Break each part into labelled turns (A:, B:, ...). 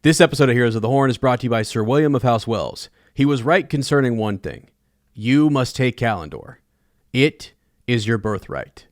A: This episode of Heroes of the Horn is brought to you by Sir William of House Wells. He was right concerning one thing. You must take Callandor. It is your birthright.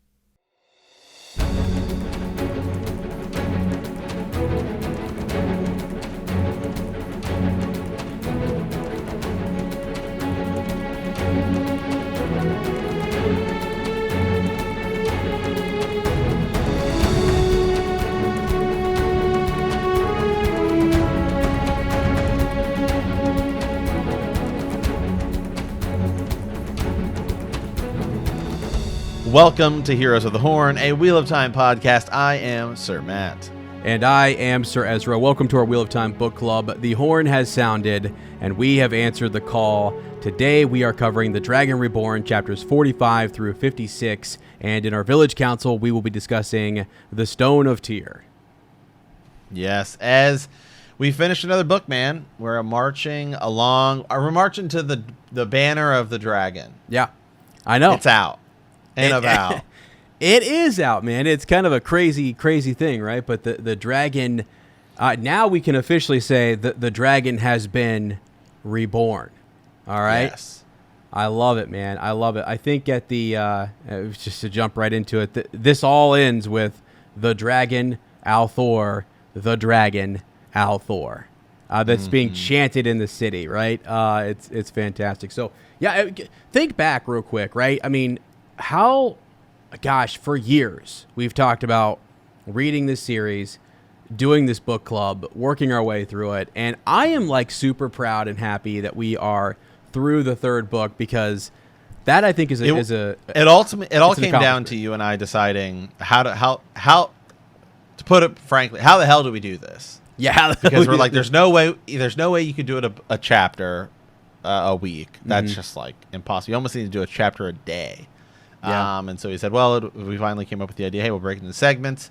B: Welcome to Heroes of the Horn, a Wheel of Time podcast. I am Sir Matt.
A: And I am Sir Ezra. Welcome to our Wheel of Time book club. The horn has sounded, and we have answered the call. Today we are covering The Dragon Reborn, chapters 45 through 56. And in our Village Council, we will be discussing The Stone of Tyr.
B: Yes, as we finished another book, man. We're marching along. We're marching to the banner of the dragon.
A: Yeah, I know.
B: It's out. And about.
A: It is out, man. It's kind of a crazy thing, right? But the dragon, now we can officially say that the dragon has been reborn. All right?
B: Yes.
A: I love it, man. I love it. I think at the, just to jump right into it, this all ends with the dragon, Althor, the dragon, Althor. That's being chanted in the city, right? It's fantastic. So, yeah, think back real quick, right? I mean, for years, we've talked about reading this series, doing this book club, working our way through it. And I am like super proud and happy that we are through the third book, because that I think
B: it all came down to you and I deciding how to put it frankly, how the hell do we do this?
A: Yeah.
B: Because we're like, there's no way you could do it a chapter a week. That's just like impossible. You almost need to do a chapter a day. Yeah. And so he said, well, we finally came up with the idea, hey, we'll break it into segments.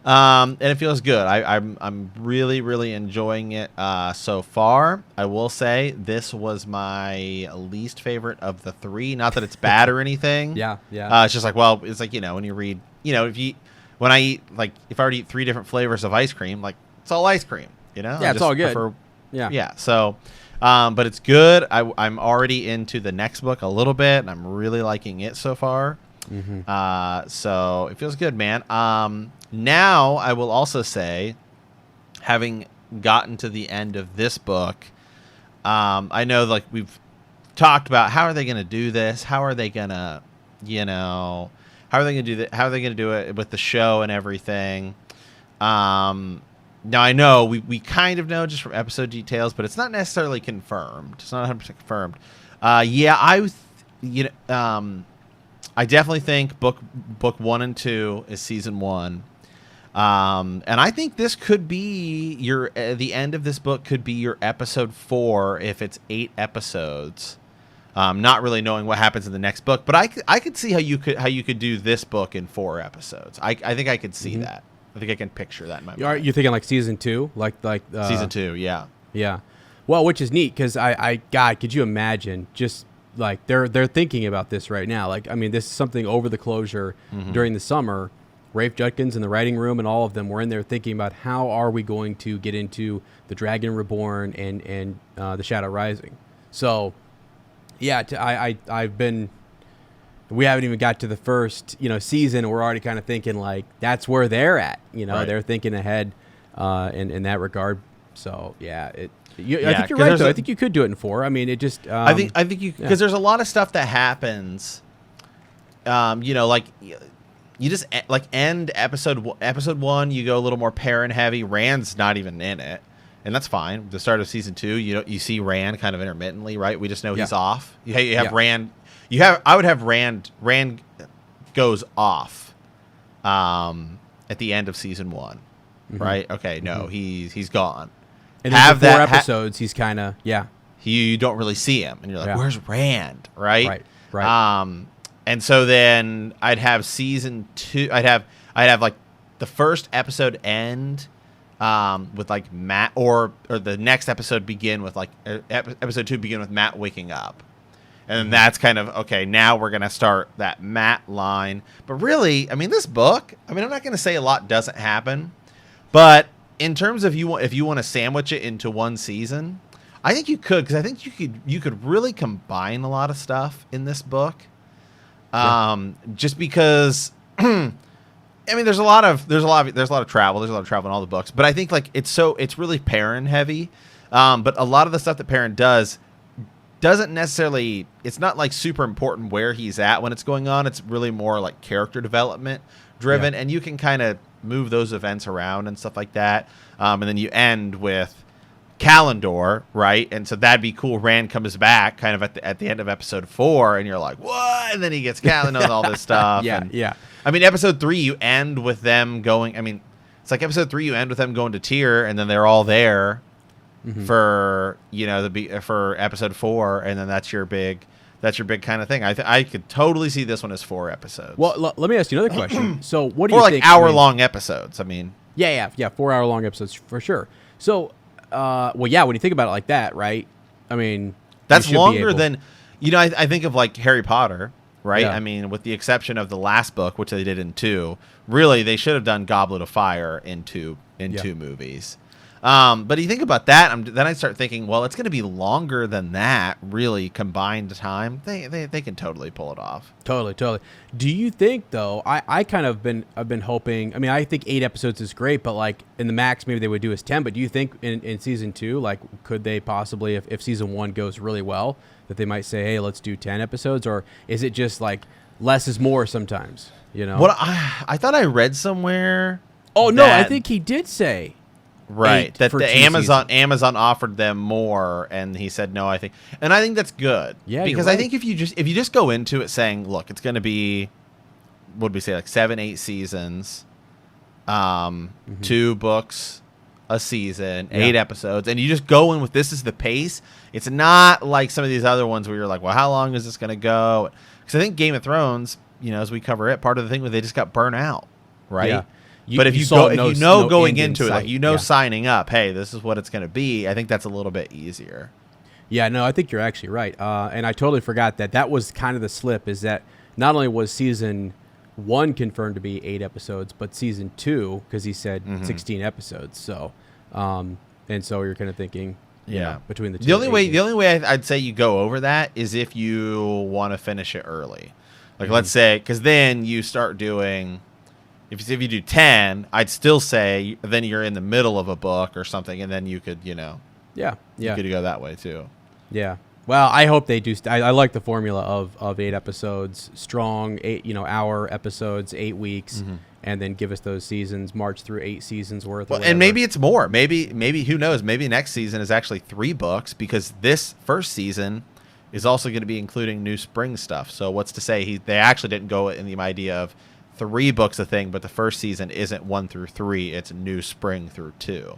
B: And it feels good. I'm really, really enjoying it so far. I will say this was my least favorite of the three. Not that it's bad or anything.
A: Yeah.
B: It's just like, well, it's like, when you read, if I were to eat three different flavors of ice cream, like it's all ice cream,
A: Yeah, it's all good.
B: Yeah. So, but it's good. I'm already into the next book a little bit, and I'm really liking it so far. So it feels good, man. Now I will also say, having gotten to the end of this book, I know like we've talked about how are they going to do this? How are they going to, how are they going to do that? How are they going to do it with the show and everything? Now, I know we kind of know just from episode details, but it's not necessarily confirmed. It's not 100% confirmed. I definitely think book 1 and 2 is season 1. And I think this could be the end of this book could be your episode 4 if it's 8 episodes. Not really knowing what happens in the next book, but I could see how you could do this book in 4 episodes. I think I could see that. I think I can picture that in my mind.
A: Are you thinking like season 2? Like
B: season 2, yeah.
A: Yeah. Well, which is neat, because God, could you imagine just like they're thinking about this right now? Like, I mean, this is something over the closure during the summer. Rafe Judkins in the writing room and all of them were in there thinking about how are we going to get into the Dragon Reborn and the Shadow Rising. So, yeah, we haven't even got to the first, season, and we're already kind of thinking like that's where they're at. Right. They're thinking ahead in that regard. So yeah, I think you're right though. I think you could do it in 4. I mean, it just
B: I think you because there's a lot of stuff that happens. Like you just like end episode 1, you go a little more Perrin heavy. Rand's not even in it, and that's fine. The start of season 2, you see Rand kind of intermittently, right? We just know he's off. You have Rand. I would have Rand goes off at the end of season 1, right? Okay, no, he's gone.
A: And then for 4 episodes, he's kind of
B: you don't really see him, and you're like, where's Rand, right?
A: Right.
B: And so then I'd have season 2. I'd have like the first episode end with like Matt, or the next episode begin with like episode 2 begin with Matt waking up. And then that's kind of, okay, now we're going to start that Matt line. But really, I mean, this book, I'm not going to say a lot doesn't happen. But in terms of if you want to sandwich it into one season, I think you could, because I think you could really combine a lot of stuff in this book. Just because I mean there's a lot of travel. There's a lot of travel in all the books, but I think like it's really Perrin heavy. But a lot of the stuff that Perrin doesn't necessarily, it's not like super important where he's at when it's going on. It's really more like character development driven, and you can kind of move those events around and stuff like that. And then you end with Callandor, right? And so that'd be cool. Rand comes back kind of at the end of episode 4, and you're like, what? And then he gets Callandor and all this stuff.
A: Yeah.
B: I mean, episode 3, you end with them going. I mean, it's like episode 3, you end with them going to Tyr, and then they're all there for for episode 4, and then that's your big kind of thing. I could totally see this one as 4 episodes.
A: Well, let me ask you another question. So, what do
B: you
A: think?
B: 4 like hour-long episodes. I mean,
A: 4 hour-long episodes for sure. So, when you think about it like that, right? I mean,
B: that's longer than, I think of like Harry Potter, right?
A: Yeah.
B: I mean, with the exception of the last book, which they did in 2, really they should have done Goblet of Fire in 2 movies. But you think about that, then I start thinking, well, it's going to be longer than that, really, combined time. They can totally pull it off.
A: Totally. Do you think, though, I've been hoping, I mean, I think 8 episodes is great, but like in the max, maybe they would do is 10. But do you think in season 2, like, could they possibly, if season 1 goes really well, that they might say, hey, let's do 10 episodes? Or is it just like less is more sometimes,
B: What I thought I read somewhere.
A: Oh, no, I think he did say.
B: Right, that the Amazon offered them more, and he said no. I think that's good.
A: Yeah,
B: because
A: right.
B: I think if you just go into it saying, look, it's going to be, what did we say, like 7-8 seasons, 2 books a season, 8 episodes, and you just go in with this is the pace. It's not like some of these other ones where you're like, well, how long is this going to go? Because I think Game of Thrones, as we cover it, part of the thing where they just got burnt out, right?
A: Yeah.
B: But if you going into it, like signing up, hey, this is what it's going to be. I think that's a little bit easier.
A: Yeah, no, I think you're actually right. And I totally forgot that was kind of the slip, is that not only was season 1 confirmed to be 8 episodes, but season 2, because he said 16 episodes. So, and so you're kind of thinking, between the two.
B: The only way I'd say you go over that is if you want to finish it early. Like let's say, because then you start doing. If you do 10, I'd still say then you're in the middle of a book or something, and then you could, you could go that way too.
A: Yeah. Well, I hope they do. I like the formula of 8 episodes, strong 8 hour episodes, 8 weeks, and then give us those seasons, march through 8 seasons worth.
B: Well, and maybe it's more. Maybe who knows? Maybe next season is actually 3 books, because this first season is also going to be including new spring stuff. So what's to say they actually didn't go in the idea of 3 books a thing, but the first season isn't 1 through 3; it's new spring through 2.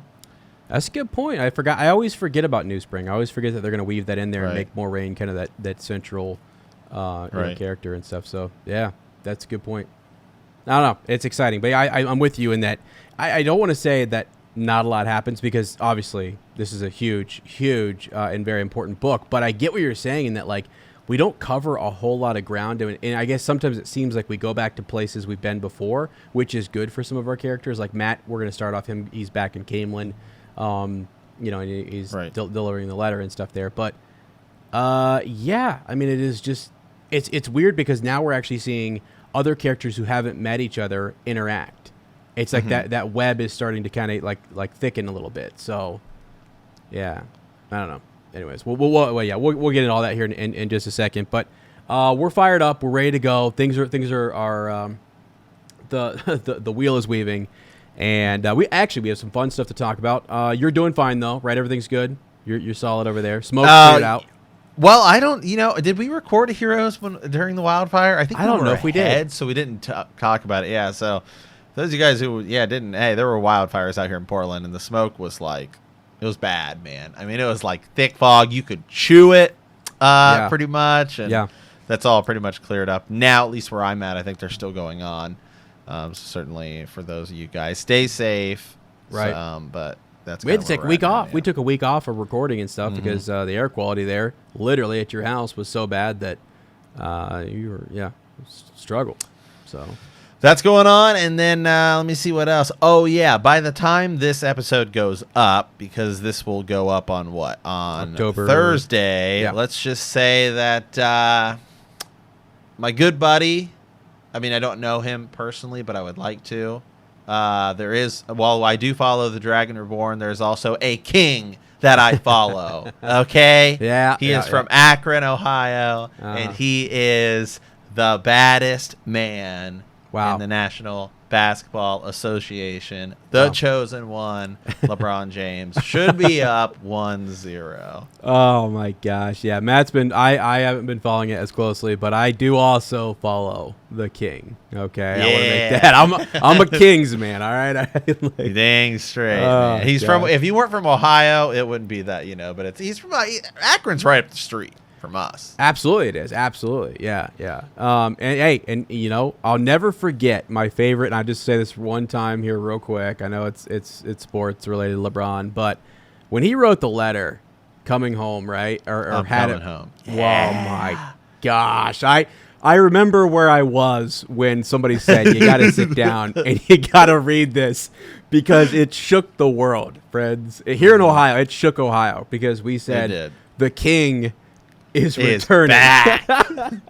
A: That's a good point. I always forget about new spring. I always forget that they're going to weave that in there and make Moiraine kind of that central character and stuff. So yeah, that's a good point. I don't know. It's exciting, but I'm with you in that. I don't want to say that not a lot happens, because obviously this is a huge and very important book. But I get what you're saying in that, like, we don't cover a whole lot of ground, and I guess sometimes it seems like we go back to places we've been before, which is good for some of our characters. Like Matt, we're going to start off he's back in Camelin, and he's delivering the letter and stuff there. But I mean, it is just it's weird, because now we're actually seeing other characters who haven't met each other interact. It's like that web is starting to kind of like thicken a little bit. So yeah, I don't know. Anyways, we'll get into all that here in just a second. But we're fired up. We're ready to go. Things are the wheel is weaving, and we have some fun stuff to talk about. You're doing fine though, right? Everything's good. You're solid over there. Smoke cleared out.
B: Well, I don't. Did we record Heroes during the wildfire? I think
A: I don't know if we did,
B: so we didn't talk about it. Yeah, so those of you guys who didn't. Hey, there were wildfires out here in Portland, and the smoke was like. It was bad, man. I mean, it was like thick fog. You could chew it pretty much. And that's all pretty much cleared up. Now, at least where I'm at, I think they're still going on. So certainly for those of you guys, stay safe.
A: Right.
B: But that's
A: we had to take a week off. Yeah. We took a week off of recording and stuff because the air quality there, literally at your house, was so bad that you were, struggled. So.
B: That's going on, and then let me see what else. Oh, yeah, by the time this episode goes up, because this will go up on what? On
A: October.
B: Thursday. Yeah. Let's just say that my good buddy, I mean, I don't know him personally, but I would like to. There is, while I do follow the Dragon Reborn, there's also a king that I follow. Okay?
A: Yeah.
B: He is from Akron, Ohio, and he is the baddest man in the National Basketball Association. The chosen one, LeBron James, should be up 1-0.
A: Oh my gosh. Yeah, Matt's been I haven't been following it as closely, but I do also follow the king. Okay.
B: Yeah.
A: I want to make that. I'm a Kings man, all right?
B: Dang straight, man. He's from, if you weren't from Ohio, it wouldn't be that, but he's from Akron's right up the street from us.
A: Absolutely it is. Absolutely. Yeah. And hey, and I'll never forget my favorite, and I just say this one time here real quick. I know it's sports related to LeBron, but when he wrote the letter coming home, right? Or had
B: coming
A: it
B: home.
A: Yeah. Oh my gosh. I remember where I was when somebody said you got to sit down and you got to read this, because it shook the world, friends. Here in Ohio, it shook Ohio, because we said the king is returning
B: back.
A: And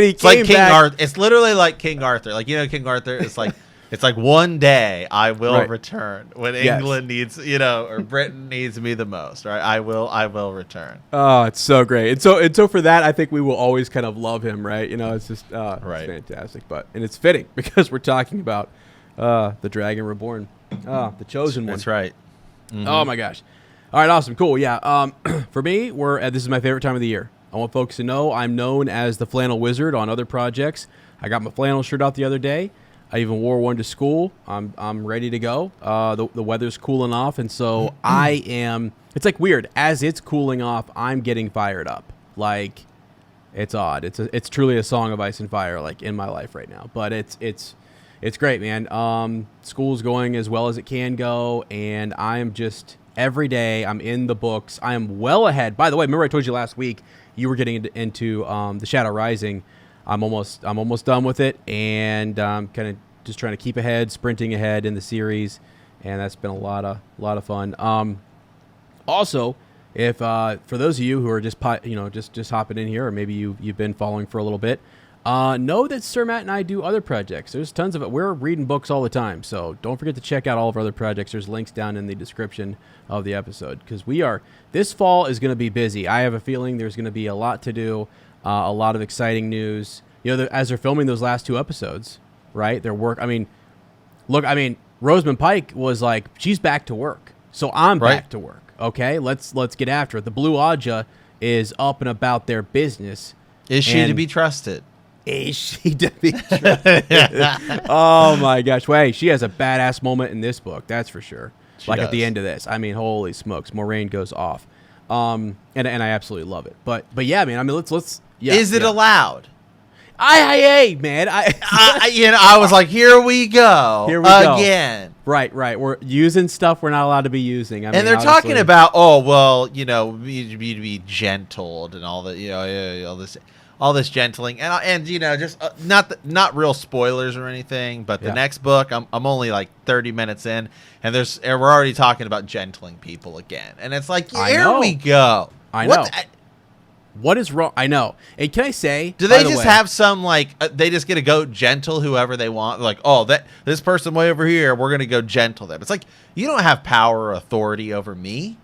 A: he came
B: like King
A: back.
B: Arthur. It's literally like King Arthur. Like, King Arthur. It's like one day I will return when England needs, or Britain needs me the most. Right? I will return.
A: Oh, it's so great. And so for that, I think we will always kind of love him, right? It's just it's fantastic. And it's fitting, because we're talking about the Dragon Reborn, the chosen one.
B: That's right.
A: Mm-hmm. Oh my gosh. All right, awesome, cool, yeah. For me, this is my favorite time of the year. I want folks to know I'm known as the Flannel Wizard on other projects. I got my flannel shirt out the other day. I even wore one to school. I'm ready to go. The weather's cooling off, and so I am. It's like weird. As it's cooling off, I'm getting fired up. Like, it's odd. It's truly a song of ice and fire, like, in my life right now. But it's great, man. School's going as well as it can go, and I am just. Every day I'm in the books. I am well ahead. By the way, remember I told you last week you were getting into the Shadow Rising. I'm almost done with it, and I'm kind of just trying to keep ahead, sprinting ahead in the series, and that's been a lot of fun. Also, if for those of you who are just hopping in here, or maybe you've been following for a little bit, know that Sir Matt and I do other projects. There's tons of it. We're reading books all the time, so don't forget to check out all of our other projects. There's links down in the description of the episode, because this fall is going to be busy. I have a feeling there's going to be a lot to do, a lot of exciting news. As they're filming those last 2 episodes, right? Rosamund Pike was like, she's back to work, so I'm back to work. Okay, let's get after it. The Blue Aja is up and about their business.
B: Is she to be trusted?
A: Is she to be trusted? Oh my gosh! Wait, she has a badass moment in this book. That's for sure. At the end of this, holy smokes, Moraine goes off, and I absolutely love it. But yeah, man. Let's. Yeah,
B: is it allowed?
A: Man.
B: I was like, here we go.
A: Here we go
B: again.
A: Right. We're using stuff we're not allowed to be using.
B: And they're talking about, be gentled and all that, all this gentling, and just not real spoilers or anything, but the next book, I'm only like 30 minutes in, and we're already talking about gentling people again, and it's like, here we go.
A: I know. What is wrong? I know. And can I say,
B: do they just have some, they just get to go gentle whoever they want? Like, this person way over here, we're going to go gentle them. It's like, you don't have power or authority over me.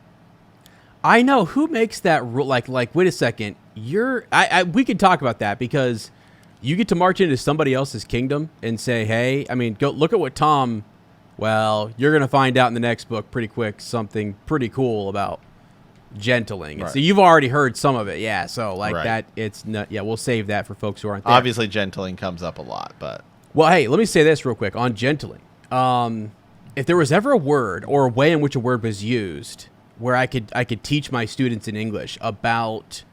A: I know. Who makes that rule? Like, wait a second. We could talk about that, because you get to march into somebody else's kingdom and say, hey, go look at what Tom, you're going to find out in the next book pretty quick, something pretty cool about gentling. Right. So you've already heard some of it. Yeah. So that, it's not, we'll save that for folks who aren't there.
B: Obviously gentling comes up a lot, but.
A: Well, hey, let me say this real quick on gentling. If there was ever a word or a way in which a word was used where I could teach my students in English about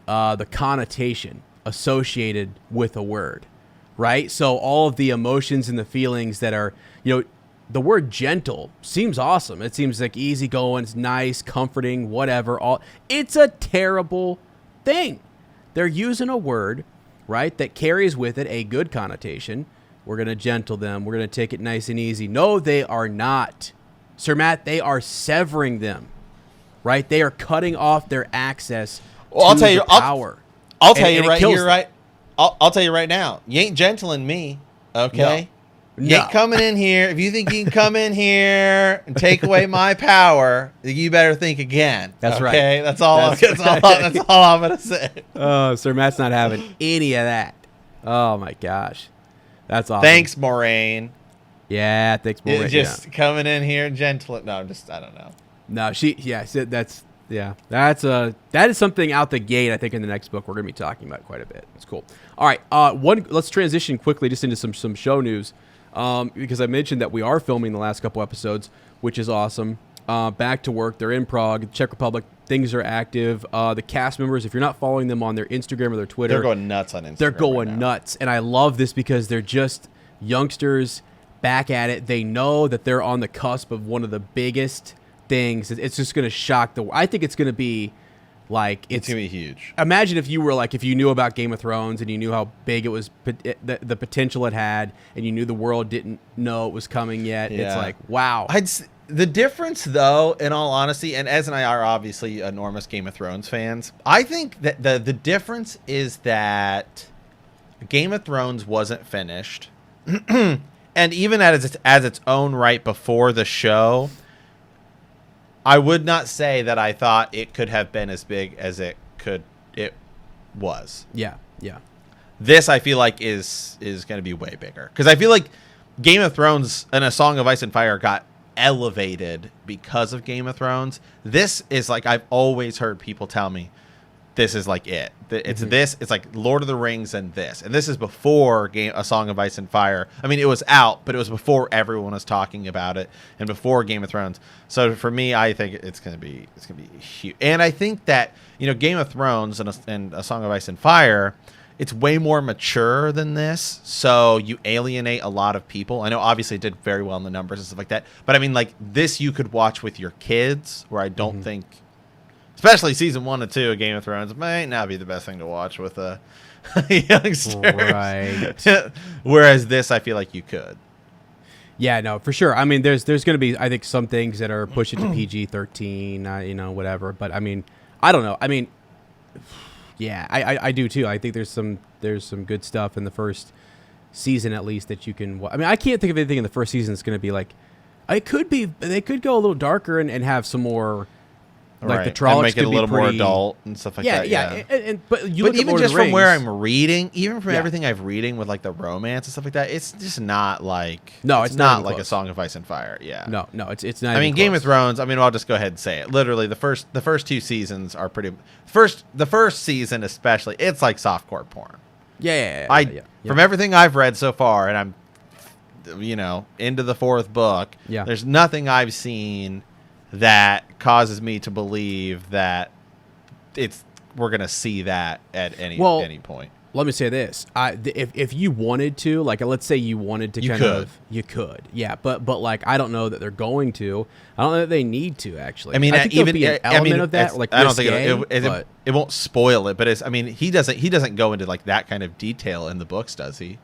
A: the connotation associated with a word, right? So all of the emotions and the feelings that are, the word gentle seems awesome. It seems like easygoing, it's nice, comforting, whatever. It's a terrible thing. They're using a word right? That carries with it a good connotation. We're going to gentle them. We're going to take it nice and easy. No, they are not. Sir Matt, they are severing them, right? They are cutting off their access to the power.
B: I'll tell you right here, right? I'll tell you right now. You ain't gentling me, okay?
A: No.
B: You ain't coming in here. If you think you can come in here and take away my power, you better think again.
A: That's right.
B: Okay, that's all. That's all I'm gonna say.
A: Oh, Sir Matt's not having any of that. Oh my gosh, that's awesome.
B: Thanks, Moraine.
A: Yeah, thanks, Moraine.
B: Just coming in here and gentle. No, I don't know.
A: No, that is something out the gate. I think in the next book we're going to be talking about quite a bit. It's cool. All right, let's transition quickly just into some show news, because I mentioned that we are filming the last couple episodes, which is awesome. Back to work. They're in Prague, Czech Republic. Things are active. The cast members, if you're not following them on their Instagram or their Twitter,
B: they're going nuts on Instagram.
A: They're going nuts, and I love this because they're just youngsters back at it. They know that they're on the cusp of one of the biggest things. It's just going to shock the world. I think it's going to be like
B: it's going to be huge.
A: Imagine if you knew about Game of Thrones and you knew how big it was, the potential it had, and you knew the world didn't know it was coming yet. Yeah. It's like, wow.
B: The difference, though, in all honesty, and Ez and I are obviously enormous Game of Thrones fans, I think that the difference is that Game of Thrones wasn't finished, and even as its own right before the show, I would not say that I thought it could have been as big as it was.
A: Yeah.
B: This, I feel like, is going to be way bigger. Because I feel like Game of Thrones and A Song of Ice and Fire got elevated because of Game of Thrones. This is like, I've always heard people tell me, this is like it. It's this. It's like Lord of the Rings and this. And this is before A Song of Ice and Fire. I mean, it was out, but it was before everyone was talking about it and before Game of Thrones. So for me, I think it's gonna be huge. And I think that, Game of Thrones and A Song of Ice and Fire, it's way more mature than this. So you alienate a lot of people. I know obviously it did very well in the numbers and stuff like that. But I mean, like, this you could watch with your kids, where I don't think, especially season 1 and 2 of Game of Thrones, might not be the best thing to watch with a youngster.
A: Right.
B: Whereas this, I feel like you could.
A: Yeah, no, for sure. I mean, there's going to be, I think, some things that are push it to PG-13, whatever. But I mean, I don't know. I mean, yeah, I do too. I think there's some good stuff in the first season, at least, that you can. I mean, I can't think of anything in the first season that's going to be like. They could go a little darker and have some more. Like the Trollocs,
B: and make it a little more adult and stuff like that.
A: Yeah. But
B: even just from where I'm reading, even from everything I've reading with like the romance and stuff like that, it's just not like it's not like A Song of Ice and Fire. Yeah.
A: No, it's not.
B: I mean, Game of Thrones. I mean, I'll just go ahead and say it. Literally, the first 2 seasons are pretty. The first season especially, it's like softcore porn.
A: Yeah.
B: From everything I've read so far, and I'm, into the 4th book.
A: Yeah.
B: There's nothing I've seen that causes me to believe that we're gonna see that at any point.
A: Let me say this: if you wanted to, like, let's say you wanted to, you could, yeah. But like, I don't know that they're going to. I don't know that they need to actually.
B: I mean,
A: I think there'll be an element of that. Like,
B: I don't think it won't spoil it, but it's. I mean, he doesn't go into like that kind of detail in the books, does he?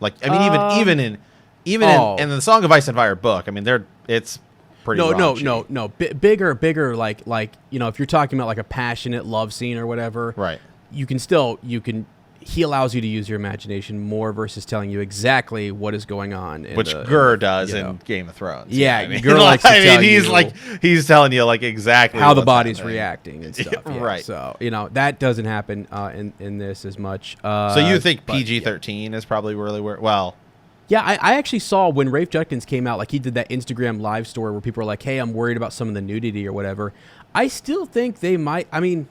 B: Like, I mean, even in the Song of Ice and Fire book, I mean, it's.
A: No. Bigger. Like if you're talking about like a passionate love scene or whatever,
B: right?
A: He allows you to use your imagination more versus telling you exactly what is going on.
B: Which Gur does in Game of Thrones.
A: Yeah, Gur likes to tell you.
B: He's telling you like exactly
A: how the body's reacting and stuff. Yeah.
B: Right.
A: So that doesn't happen in this as much.
B: So you think PG-13 is probably really well.
A: Yeah, I actually saw when Rafe Judkins came out, like he did that Instagram live story where people were like, hey, I'm worried about some of the nudity or whatever. I still think they might, I mean,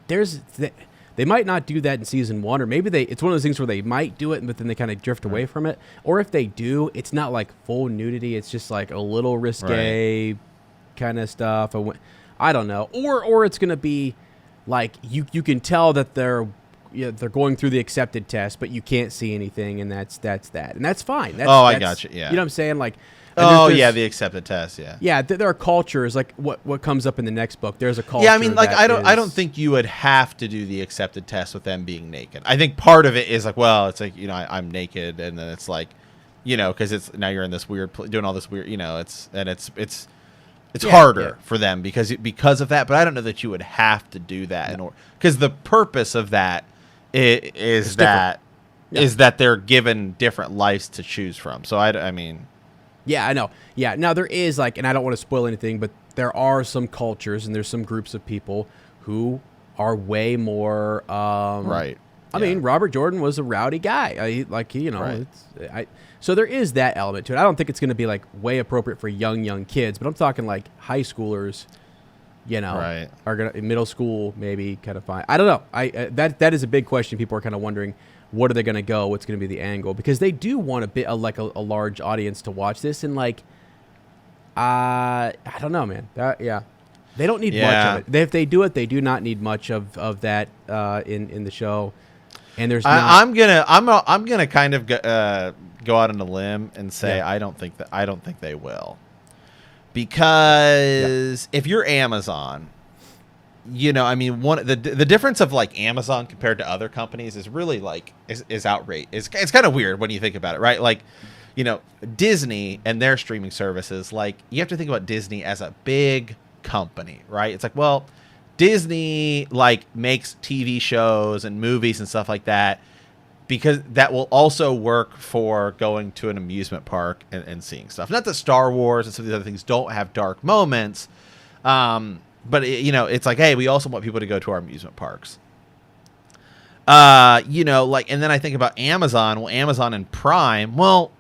A: they might not do that in season 1, or maybe it's one of those things where they might do it, but then they kind of drift away from it. Or if they do, it's not like full nudity. It's just like a little risque kind of stuff. I don't know. Or it's going to be like, you can tell that they're, they're going through the accepted test, but you can't see anything, and that's that, and that's fine.
B: I got you. Yeah,
A: you know what I'm saying? Like,
B: the accepted test. Yeah,
A: yeah. There are cultures like what comes up in the next book. There's a culture.
B: Yeah, I mean, like I don't think you would have to do the accepted test with them being naked. I think part of it is like, well, it's like I'm naked, and then it's like, because it's now you're in this weird doing all this weird, it's harder for them because of that. But I don't know that you would have to do that in order, because the purpose of that is that they're given different lives to choose from. So I mean.
A: Yeah, I know. Yeah, now there is and I don't want to spoil anything, but there are some cultures and there's some groups of people who are way more.
B: Right.
A: I mean, Robert Jordan was a rowdy guy. Right. So there is that element to it. I don't think it's going to be way appropriate for young kids, but I'm talking high schoolers.
B: Right.
A: Are gonna middle school maybe kind of fine. I don't know. That is a big question. People are kind of wondering. What are they going to go? What's going to be the angle? Because they do want a large audience to watch this, and I don't know, man. They don't need much of it. If they do it, they do not need much of that in the show. And there's not.
B: I'm gonna kind of go out on a limb and say I don't think they will, because if you're Amazon. I mean, the difference of Amazon compared to other companies is really is outrageous. It's kind of weird when you think about it, right? Disney and their streaming services, you have to think about Disney as a big company, right? It's Disney makes TV shows and movies and stuff like that, because that will also work for going to an amusement park and seeing stuff. Not that Star Wars and some of these other things don't have dark moments. But it's hey, we also want people to go to our amusement parks. And then I think about Amazon. Well, Amazon and Prime. Well,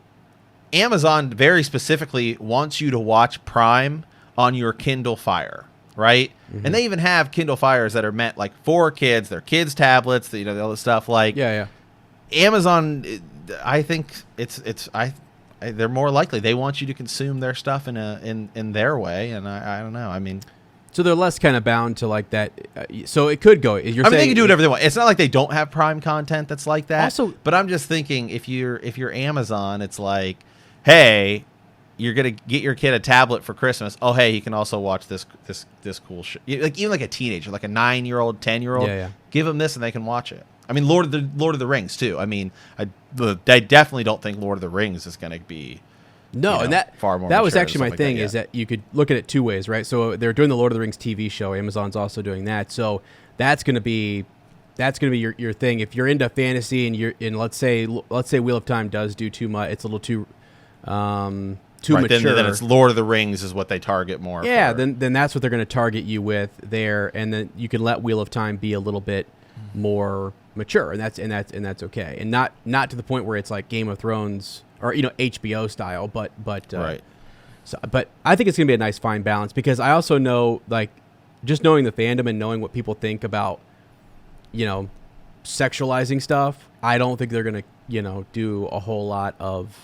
B: Amazon very specifically wants you to watch Prime on your Kindle Fire, right? Mm-hmm. And they even have Kindle Fires that are meant for kids. They're kids' tablets. All this stuff. Amazon, I think they're more likely. They want you to consume their stuff in their way, and I don't know. I mean.
A: So they're less kind of bound to that. So it could go. They can
B: do whatever they want. It's not like they don't have Prime content that's like that.
A: Also,
B: but I'm just thinking if you're Amazon, it's hey, you're gonna get your kid a tablet for Christmas. Oh, hey, he can also watch this cool shit. Even a teenager, a 9-year-old, 10-year-old, give them this and they can watch it. I mean, Lord of the Rings too. I mean, I definitely don't think Lord of the Rings is gonna be.
A: No, and that was actually my thing, is that you could look at it two ways, right? So they're doing the Lord of the Rings TV show. Amazon's also doing that. So that's going to be your thing. If you're into fantasy and you're in, let's say Wheel of Time does do too much, it's a little too mature.
B: Then it's Lord of the Rings is what they target more.
A: Yeah, then that's what they're going to target you with there, and then you can let Wheel of Time be a little bit more mature, and that's okay, and not to the point where it's like Game of Thrones or HBO style, but
B: right.
A: So, but I think it's gonna be a nice fine balance, because I also know, just knowing the fandom and knowing what people think about sexualizing stuff, I don't think they're gonna do a whole lot of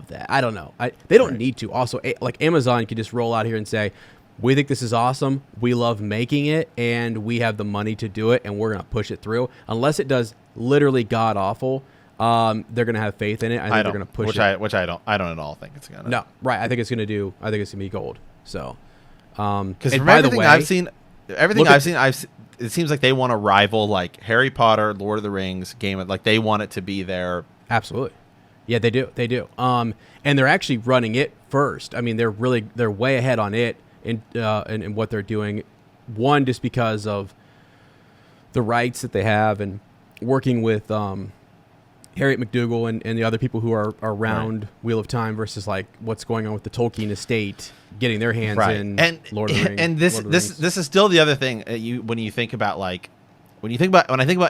A: that. I don't know. They don't need to. Also, Amazon could just roll out here and say, we think this is awesome, we love making it, and we have the money to do it, and we're going to push it through. Unless it does literally god awful, they're going to have faith in it. I think they're going to push it.
B: Which I don't at all think it's going to.
A: No, right. I think it's going to be gold. So,
B: because from everything I've seen, it seems like they want to rival Harry Potter, Lord of the Rings, they want it to be their.
A: Absolutely. Yeah, they do. And they're actually running it first. I mean, they're way ahead on it in what they're doing. One, just because of the rights that they have, and working with Harriet McDougal and the other people who are around Wheel of Time, versus what's going on with the Tolkien estate, getting their hands in Lord of the Rings.
B: And this is still the other thing when I think about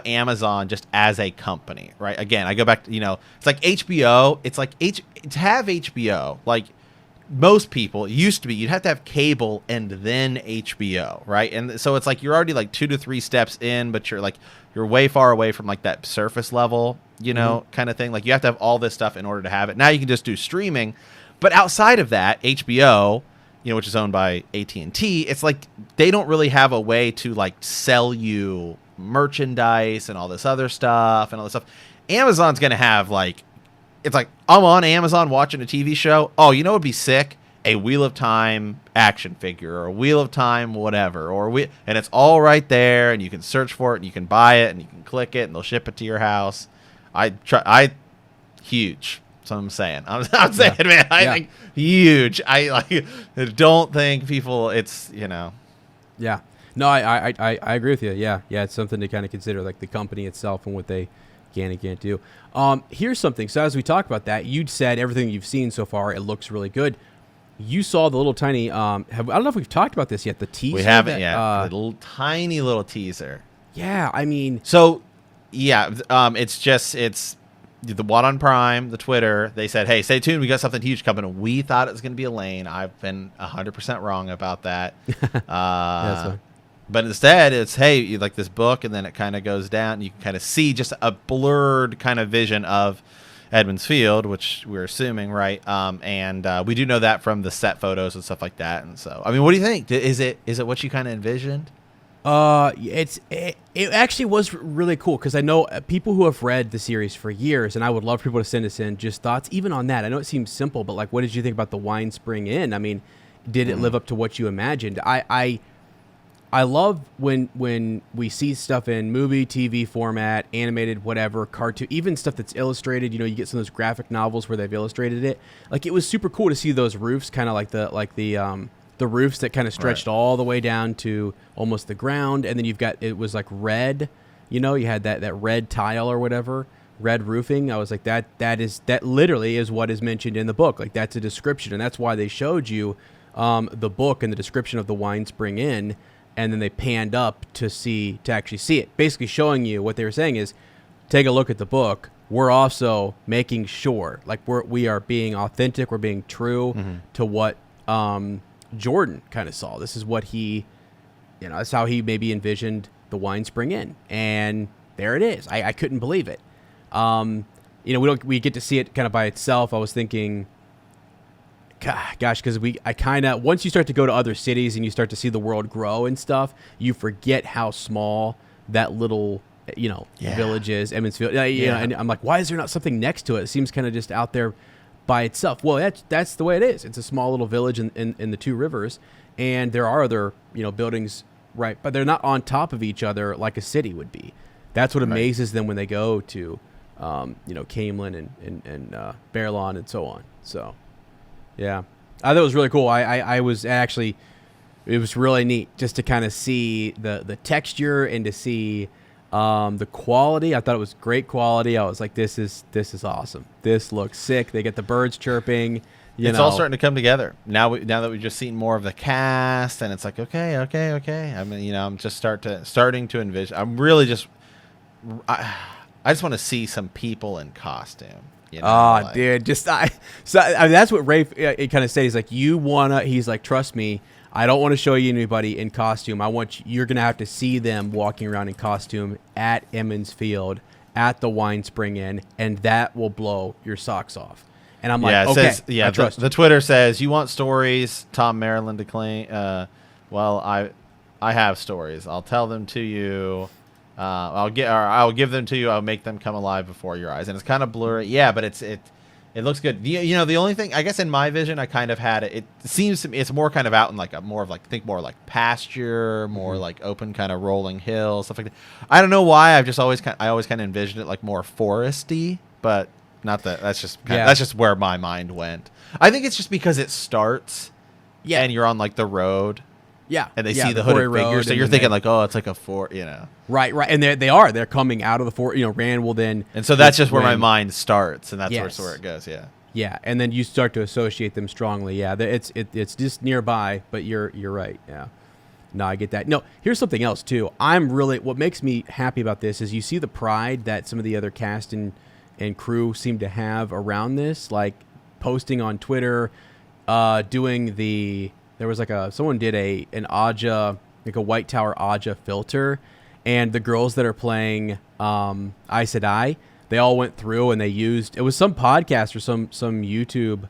B: Amazon just as a company, right? Again, I go back to, it's like HBO. It's like to have HBO, most people, it used to be you'd have to have cable and then HBO, right? And so it's you're already 2 to 3 steps in, but you're way far away from that surface level, kind of thing. You have to have all this stuff in order to have it. Now you can just do streaming, but outside of that, HBO, which is owned by AT&T, it's they don't really have a way to sell you merchandise and all this other stuff and all this stuff. Amazon's going to have like, it's like, I'm on Amazon watching a TV show. Oh, you know what would be sick? A Wheel of Time action figure or a Wheel of Time whatever. And it's all right there, and you can search for it, and you can buy it, and you can click it, and they'll ship it to your house. Huge. That's what I'm saying. I'm saying, man, I think huge. I don't think people, it's,
A: Yeah. No, I agree with you. Yeah. It's something to kind of consider, like the company itself and what they can and can't do. Here's something. So as we talk about that, you'd said everything you've seen so far, it looks really good. You saw the little tiny. I don't know if we've talked about this yet. The teaser.
B: We haven't yet. The little tiny little teaser.
A: Yeah, I mean.
B: So, yeah, it's the one on Prime, the Twitter. They said, "Hey, stay tuned. We got something huge coming." We thought it was going to be Elaine. I've been 100% wrong about that. But instead, it's, hey, you like this book, and then it kind of goes down. And you can kind of see just a blurred kind of vision of Edmund's Field, which we're assuming, right? And we do know that from the set photos and stuff like that. And so, I mean, what do you think? Is it what you kind of envisioned?
A: It actually was really cool because I know people who have read the series for years, and I would love people to send us in just thoughts even on that. I know it seems simple, but like, what did you think about the Wine Spring Inn? I mean, did it live up to what you imagined? I love when we see stuff in movie, TV format, animated, whatever, cartoon, even stuff that's illustrated. You get some of those graphic novels where they've illustrated it. Like, it was super cool to see those roofs, kind of like the roofs that kind of stretched all the way down to almost the ground, and then it was like red. You had that red tile or whatever, red roofing. I was like, that literally is what is mentioned in the book. Like, that's a description, and that's why they showed you the book and the description of the Wine Spring Inn. And then they panned up to actually see it. Basically showing you what they were saying is, take a look at the book. We're also making sure, like we are being authentic. We're being true to what Jordan kind of saw. This is what he, that's how he maybe envisioned the Wine Spring Inn. And there it is. I couldn't believe it. We get to see it kind of by itself. I was thinking, gosh, because once you start to go to other cities and you start to see the world grow and stuff, you forget how small that little, village is, Emmonsfield. And I'm like, why is there not something next to it? It seems kind of just out there by itself. Well, that's the way it is. It's a small little village in the two rivers, and there are other, buildings, right, but they're not on top of each other like a city would be. That's what amazes them when they go to, Camelin and Baerlon and so on. So. Yeah, I thought it was really cool. I was actually, it was really neat just to kind of see the texture and to see the quality. I thought it was great quality. I was like, this is awesome. This looks sick. They get the birds chirping.
B: It's all starting to come together now that we've just seen more of the cast, and it's like, okay. I mean, I'm just starting to envision. I'm really just, I just want to see some people in costume.
A: Dude, that's what Rafe kind of said. He's like, he's like, trust me, I don't want to show you anybody in costume. You're going to have to see them walking around in costume at Emmons Field, at the Wine Spring Inn, and that will blow your socks off. And I'm like, okay, I trust
B: the Twitter says, you want stories, Tom Maryland to claim. Well, I have stories. I'll tell them to you. I'll give them to you. I'll make them come alive before your eyes, and it's kind of blurry. Yeah, but it looks good. The only thing, I guess, in my vision, I kind of had it. It seems to me it's more kind of out in like more like pasture, more like open kind of rolling hills, stuff like that. I don't know why. I always kind of envisioned it like more foresty, but not that. That's just where my mind went. I think it's just because it starts, and you're on like the road.
A: Yeah,
B: and they see the hooded figure, so you're thinking like, oh, it's like a fort,
A: Right, and they're coming out of the fort. Rand will then,
B: and so that's just where my mind starts, and that's where it goes.
A: Yeah, and then you start to associate them strongly. Yeah, it's just nearby, but you're right. Yeah, no, I get that. No, here's something else too. What makes me happy about this is you see the pride that some of the other cast and crew seem to have around this, like posting on Twitter, doing the. There was someone did an Aja, like a White Tower Aja filter, and the girls that are playing Aes Sedai, they all went through and they used, it was some podcast or some YouTube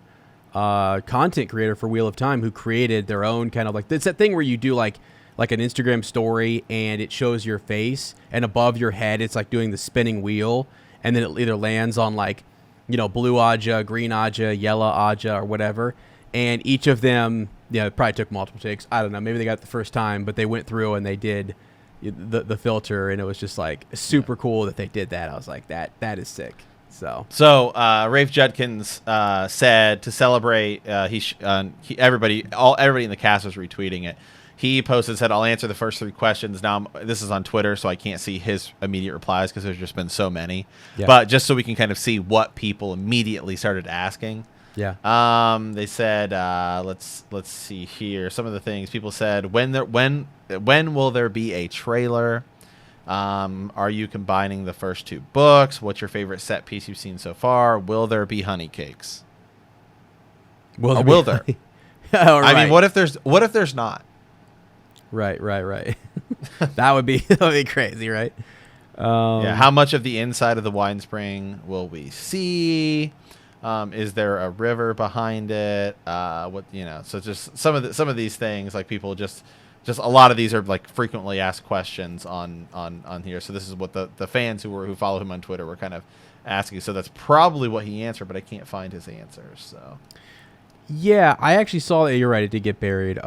A: content creator for Wheel of Time who created their own kind of like, it's that thing where you do like like an Instagram story, and it shows your face, and above your head it's like doing the spinning wheel, and then it either lands on like, blue Aja, green Aja, yellow Aja, or whatever. And each of them, it probably took multiple takes. I don't know. Maybe they got it the first time, but they went through and they did the filter, and it was just like super cool that they did that. I was like, that is sick. So
B: Rafe Judkins said to celebrate, everybody in the cast was retweeting it. He posted, said, "I'll answer the first 3 questions." Now, this is on Twitter, so I can't see his immediate replies because there's just been so many. Yeah. But just so we can kind of see what people immediately started asking.
A: Yeah.
B: They said, let's see here. Some of the things people said: when will there be a trailer? Are you combining the first 2 books? What's your favorite set piece you've seen so far? Will there be honey cakes? Will there?
A: Oh, right.
B: I mean, what if there's not?
A: Right. that would be crazy, right?
B: Yeah. How much of the inside of the wine spring will we see? Is there a river behind it? So just some of these things, like people just a lot of these are like frequently asked questions on here. So this is what the fans who follow him on Twitter were kind of asking. So that's probably what he answered, but I can't find his answers. So
A: yeah, I actually saw that. You're right. It did get buried.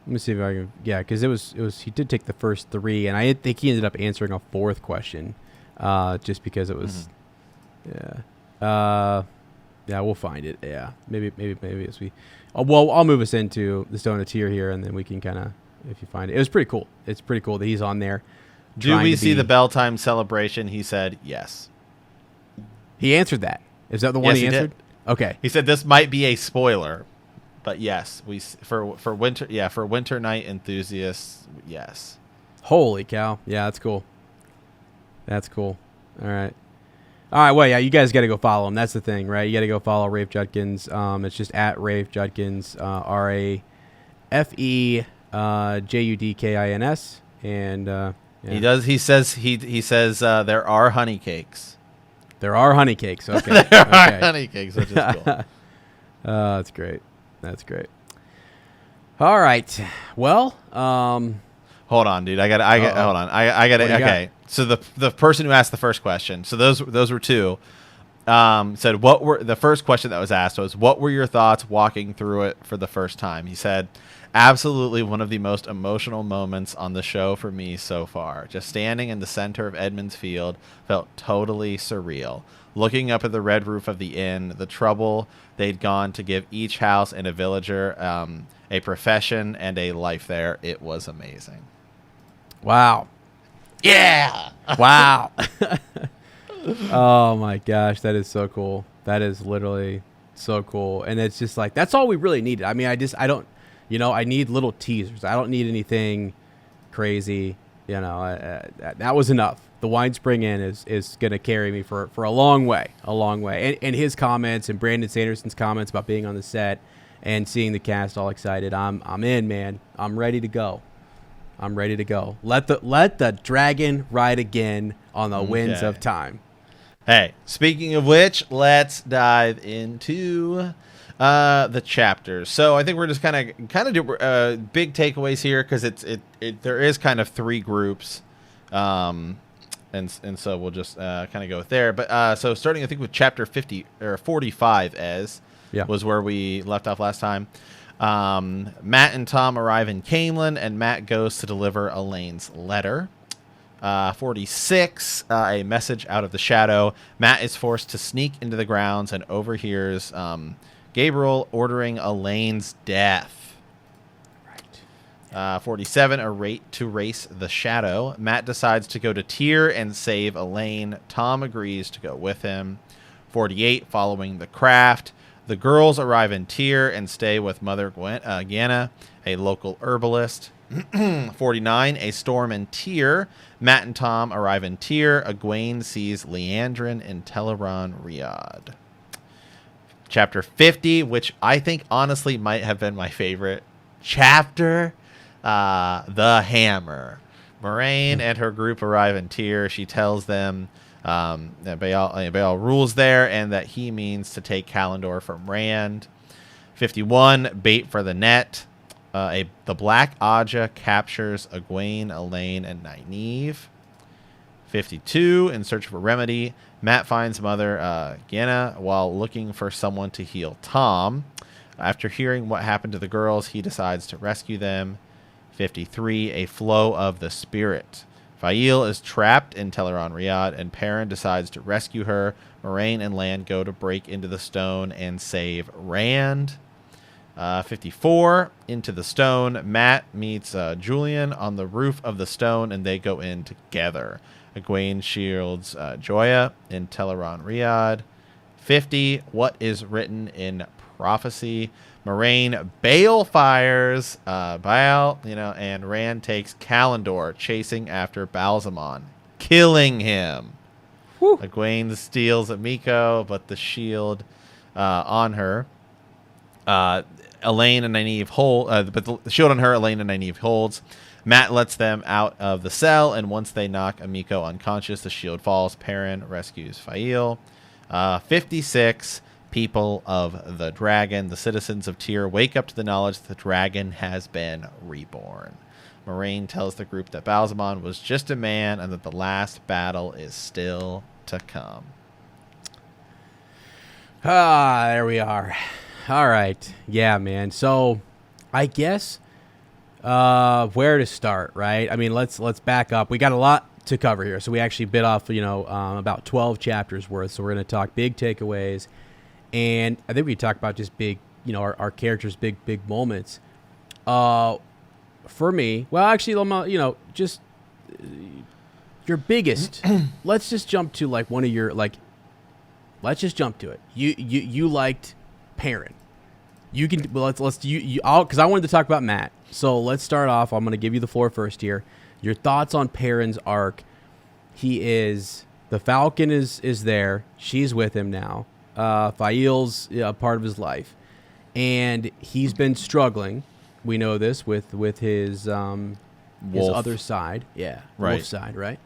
A: Let me see if I can. Yeah, because it was. He did take the first 3, and I think he ended up answering a 4th question, just because it was. Mm-hmm. Yeah. Yeah, we'll find it. Yeah, maybe as we. Well, I'll move us into the Stone of Tear here, and then we can kind of, if you find it. It was pretty cool. It's pretty cool that he's on there.
B: Do we see the bell time celebration? He said yes.
A: He answered that. Is that the one he answered?
B: Did.
A: Okay.
B: He said this might be a spoiler, but yes, for winter. Yeah, for Winter Night enthusiasts, yes.
A: Holy cow! Yeah, that's cool. That's cool. All right. Well, yeah, you guys got to go follow him. That's the thing, right? You got to go follow Rafe Judkins. It's just at Rafe Judkins, RAFEJUDKINS, and yeah.
B: He does. He says there are honey cakes.
A: There are honey cakes. Okay,
B: there are honey cakes, which is cool.
A: That's great. That's great. All right. Well,
B: hold on, dude. Hold on. I got it. Okay. Got? So the person who asked the first question, so those were 2, said the first question that was asked was, what were your thoughts walking through it for the first time? He said, absolutely one of the most emotional moments on the show for me so far. Just standing in the center of Edmonds Field felt totally surreal. Looking up at the red roof of the inn, the trouble they'd gone to give each house and a villager a profession and a life there. It was amazing.
A: Wow.
B: Yeah.
A: Wow. Oh my gosh, that is so cool. That is literally so cool. And it's just like, that's all we really needed. I mean, I need little teasers. I don't need anything crazy. That was enough. The Wine Spring Inn is going to carry me for a long way. And his comments and Brandon Sanderson's comments about being on the set and seeing the cast all excited. I'm in, man. I'm ready to go. Let the dragon ride again on the winds of time.
B: Hey, speaking of which, let's dive into the chapters. So I think we're just kind of do big takeaways here, because there is kind of 3 groups, and so we'll just kind of go there. But so starting, I think, with chapter 50 or 45, was where we left off last time. Matt and Tom arrive in Canelan, and Matt goes to deliver Elaine's letter. 46, a message out of the shadow. Matt is forced to sneak into the grounds and overhears Gabriel ordering Elaine's death. Right. 47, a rate to race the shadow. Matt decides to go to Tyr and save Elaine. Tom agrees to go with him. 48, following the craft. The girls arrive in Tyr and stay with Mother Gai'na, a local herbalist. 49, a storm in Tyr. Matt and Tom arrive in Tyr. Egwene sees Leandrin in Teleron Riyadh. Chapter 50, which I think honestly might have been my favorite chapter, The Hammer. Moraine and her group arrive in Tyr. She tells them that Baal rules there, and that he means to take Callandor from Rand. 51, bait for the net. The Black Aja captures Egwene, Elaine, and Nynaeve. 52, in search of a remedy, Matt finds Mother Gai'don while looking for someone to heal Tom. After hearing what happened to the girls, he decides to rescue them. 53, a flow of the spirit. Fael is trapped in Teleron Riyadh, and Perrin decides to rescue her. Moraine and Lan go to break into the stone and save Rand. 54, into the stone. Matt meets Julian on the roof of the stone, and they go in together. Egwene shields Joya in Teleron Riyadh. 50, what is written in prophecy. Moraine bale fires Baal, and Rand takes Callandor, chasing after Balsamon, killing him. Whew. Egwene steals Amiko, but the shield on her. Elaine and Nynaeve hold, but the shield on her, Elaine and Nynaeve holds. Matt lets them out of the cell, and once they knock Amiko unconscious, the shield falls. Perrin rescues Fael. 56, people of the dragon. The citizens of Tyr wake up to the knowledge that the dragon has been reborn. Moraine tells the group that Balsamon was just a man and that the last battle is still to come.
A: There we are. All right. Yeah, man. So I guess where to start, right? I mean, let's back up. We got a lot to cover here. So we actually bit off, about 12 chapters worth. So we're going to talk big takeaways. And I think we talk about just big, our characters' big moments. For me, well, actually, just your biggest. Let's just jump to one of your Let's just jump to it. You liked Perrin. You can let's you because I wanted to talk about Matt. So let's start off. I'm going to give you the floor first here. Your thoughts on Perrin's arc. The Falcon is there. She's with him now. Fael's a part of his life, and he's been struggling. We know this with his other side. Yeah,
B: right.
A: Wolf side, right?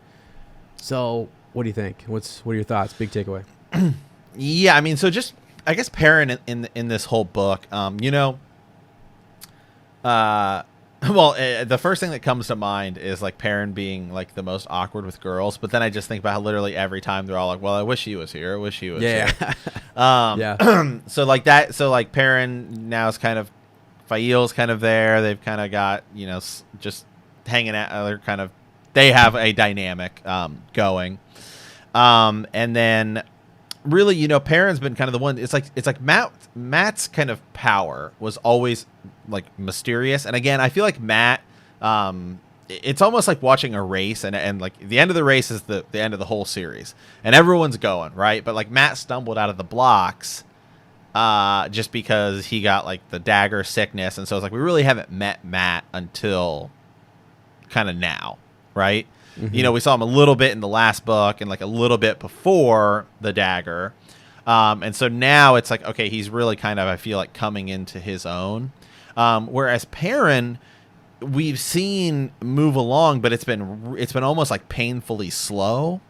A: So, what do you think? What are your thoughts? Big takeaway.
B: Yeah, I mean, so just I guess Perrin in this whole book, the first thing that comes to mind is Perrin being the most awkward with girls, but then I just think about how literally every time they're all like, well, I wish he was here. I wish he was here.
A: Yeah.
B: So that. So Perrin now is kind of, Fael's kind of there. They've kind of got, just hanging out. They have a dynamic going. And then really, Perrin's been kind of the one. It's like Matt's kind of power was always mysterious. And again, I feel like Matt, it's almost like watching a race, and the end of the race is the end of the whole series, and everyone's going right. But Matt stumbled out of the blocks just because he got the dagger sickness, and so it's we really haven't met Matt until kind of now, right? Mm-hmm. We saw him a little bit in the last book and a little bit before the dagger. And so now it's okay, he's really kind of, I feel coming into his own. Whereas Perrin, we've seen move along, but it's been almost painfully slow,